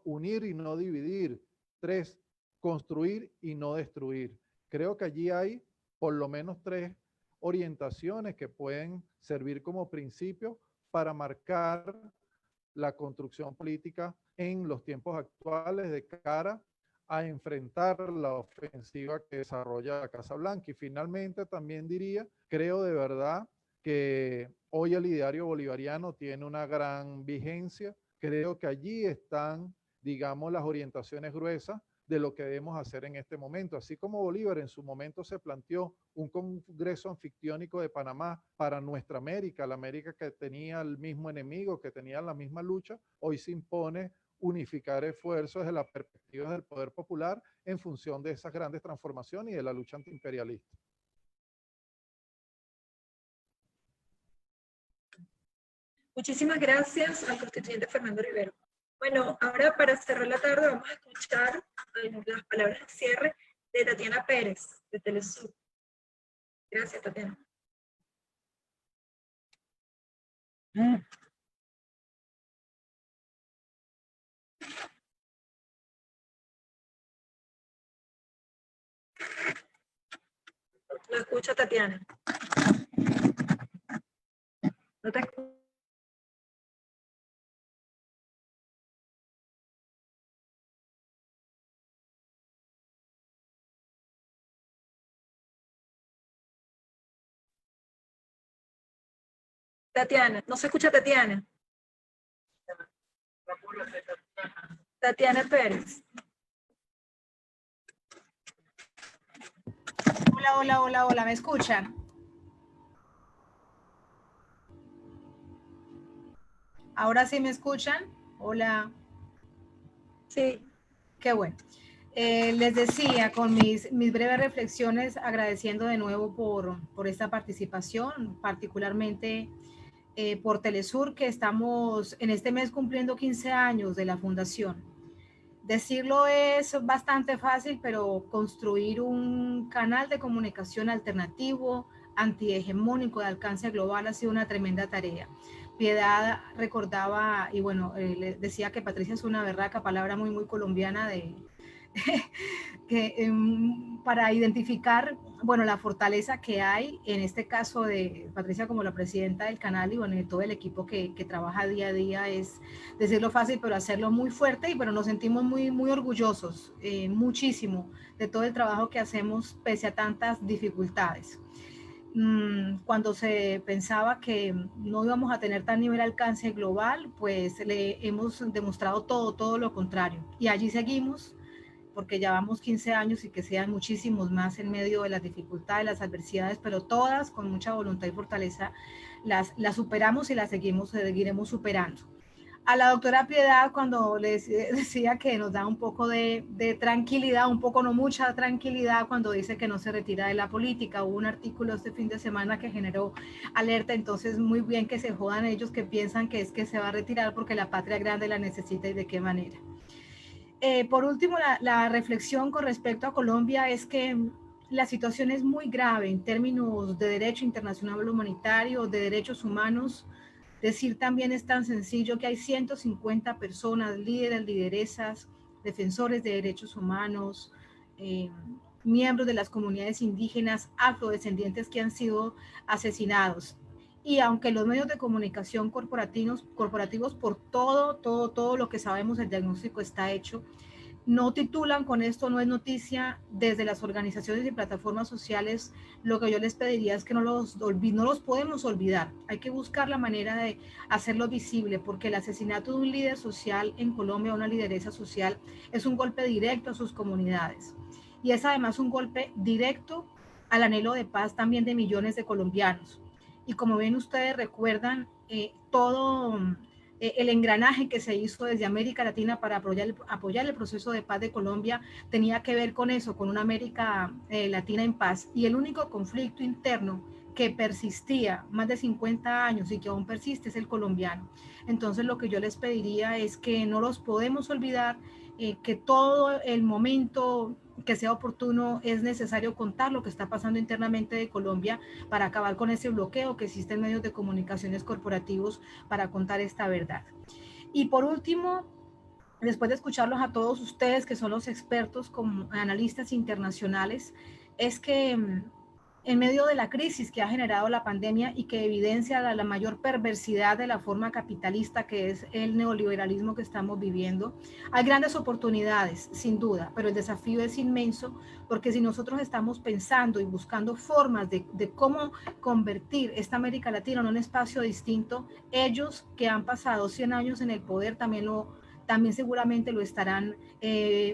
unir y no dividir. 3, construir y no destruir. Creo que allí hay por lo menos 3 orientaciones que pueden servir como principios para marcar la construcción política en los tiempos actuales de cara a enfrentar la ofensiva que desarrolla la Casa Blanca. Y finalmente también diría, creo de verdad que hoy el ideario bolivariano tiene una gran vigencia. Creo que allí están, digamos, las orientaciones gruesas de lo que debemos hacer en este momento. Así como Bolívar en su momento se planteó un congreso anfictiónico de Panamá para nuestra América, la América que tenía el mismo enemigo, que tenía la misma lucha, hoy se impone unificar esfuerzos desde la perspectiva del poder popular en función de esas grandes transformaciones y de la lucha antiimperialista. Muchísimas gracias al constituyente Fernando Rivero. Bueno, ahora para cerrar la tarde vamos a escuchar las palabras de cierre de Tatiana Pérez, de Telesur. Gracias, Tatiana. Lo escucha Tatiana. No te escucho. Tatiana, no se escucha Tatiana. Tatiana Pérez. Hola, hola, hola, hola, ¿me escuchan? ¿Ahora sí me escuchan? Hola. Sí. Qué bueno. Les decía con mis breves reflexiones, agradeciendo de nuevo por esta participación, particularmente por Telesur, que estamos en este mes cumpliendo 15 años de la fundación. Decirlo es bastante fácil, pero construir un canal de comunicación alternativo, antihegemónico, de alcance global, ha sido una tremenda tarea. Piedad recordaba, y bueno, le decía que Patricia es una berraca, palabra muy, muy colombiana para identificar, bueno, la fortaleza que hay, en este caso de Patricia como la presidenta del canal y bueno, de todo el equipo que trabaja día a día, es decirlo fácil, pero hacerlo muy fuerte, y bueno, nos sentimos muy, muy orgullosos, muchísimo, de todo el trabajo que hacemos pese a tantas dificultades. Cuando se pensaba que no íbamos a tener tan nivel de alcance global, pues le hemos demostrado todo lo contrario, y allí seguimos, porque llevamos 15 años y que sean muchísimos más en medio de las dificultades, las adversidades, pero todas con mucha voluntad y fortaleza las superamos y las seguiremos superando. A la doctora Piedad, cuando les decía que nos da un poco de tranquilidad, un poco no mucha tranquilidad, cuando dice que no se retira de la política. Hubo un artículo este fin de semana que generó alerta, entonces muy bien que se jodan ellos que piensan que es que se va a retirar porque la patria grande la necesita y de qué manera. Por último, la reflexión con respecto a Colombia es que la situación es muy grave en términos de derecho internacional humanitario, de derechos humanos. Decir también es tan sencillo que hay 150 personas, líderes, lideresas, defensores de derechos humanos, miembros de las comunidades indígenas, afrodescendientes que han sido asesinados. Y aunque los medios de comunicación corporativos por todo lo que sabemos, el diagnóstico está hecho, no titulan con esto, no es noticia, desde las organizaciones y plataformas sociales, lo que yo les pediría es que no los podemos olvidar. Hay que buscar la manera de hacerlo visible, porque el asesinato de un líder social en Colombia, una lideresa social, es un golpe directo a sus comunidades. Y es además un golpe directo al anhelo de paz también de millones de colombianos. Y como bien ustedes recuerdan, todo el engranaje que se hizo desde América Latina para apoyar el proceso de paz de Colombia tenía que ver con eso, con una América Latina en paz. Y el único conflicto interno que persistía más de 50 años y que aún persiste es el colombiano. Entonces lo que yo les pediría es que no los podemos olvidar, que todo el momento que sea oportuno es necesario contar lo que está pasando internamente de Colombia para acabar con ese bloqueo que existe en medios de comunicaciones corporativos para contar esta verdad. Y por último, después de escucharlos a todos ustedes que son los expertos como analistas internacionales, es que en medio de la crisis que ha generado la pandemia y que evidencia la mayor perversidad de la forma capitalista que es el neoliberalismo que estamos viviendo, hay grandes oportunidades, sin duda, pero el desafío es inmenso, porque si nosotros estamos pensando y buscando formas de cómo convertir esta América Latina en un espacio distinto, ellos que han pasado 100 años en el poder también seguramente lo estarán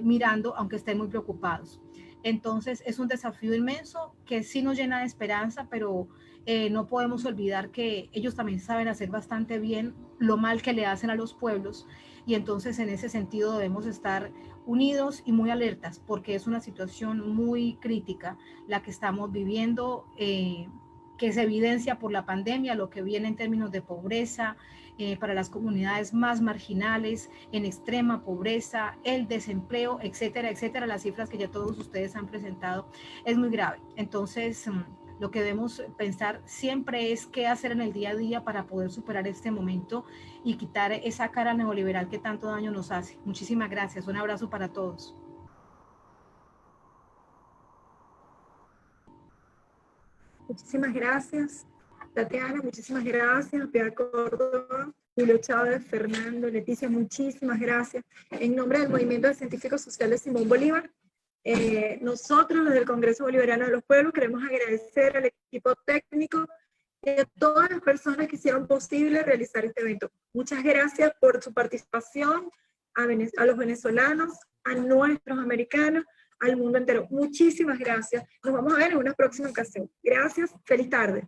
mirando, aunque estén muy preocupados. Entonces es un desafío inmenso que sí nos llena de esperanza, pero no podemos olvidar que ellos también saben hacer bastante bien lo mal que le hacen a los pueblos, y entonces en ese sentido debemos estar unidos y muy alertas, porque es una situación muy crítica la que estamos viviendo, que se evidencia por la pandemia, lo que viene en términos de pobreza, para las comunidades más marginales, en extrema pobreza, el desempleo, etcétera, etcétera. Las cifras que ya todos ustedes han presentado es muy grave. Entonces, lo que debemos pensar siempre es qué hacer en el día a día para poder superar este momento y quitar esa cara neoliberal que tanto daño nos hace. Muchísimas gracias. Un abrazo para todos. Muchísimas gracias, Tatiana, muchísimas gracias, Piedad Córdoba, Julio Chávez, Fernando, Leticia, muchísimas gracias. En nombre del Movimiento de Científicos Sociales Simón Bolívar, nosotros desde el Congreso Bolivariano de los Pueblos queremos agradecer al equipo técnico y a todas las personas que hicieron posible realizar este evento. Muchas gracias por su participación, a los venezolanos, a nuestros americanos, al mundo entero. Muchísimas gracias. Nos vamos a ver en una próxima ocasión. Gracias. Feliz tarde.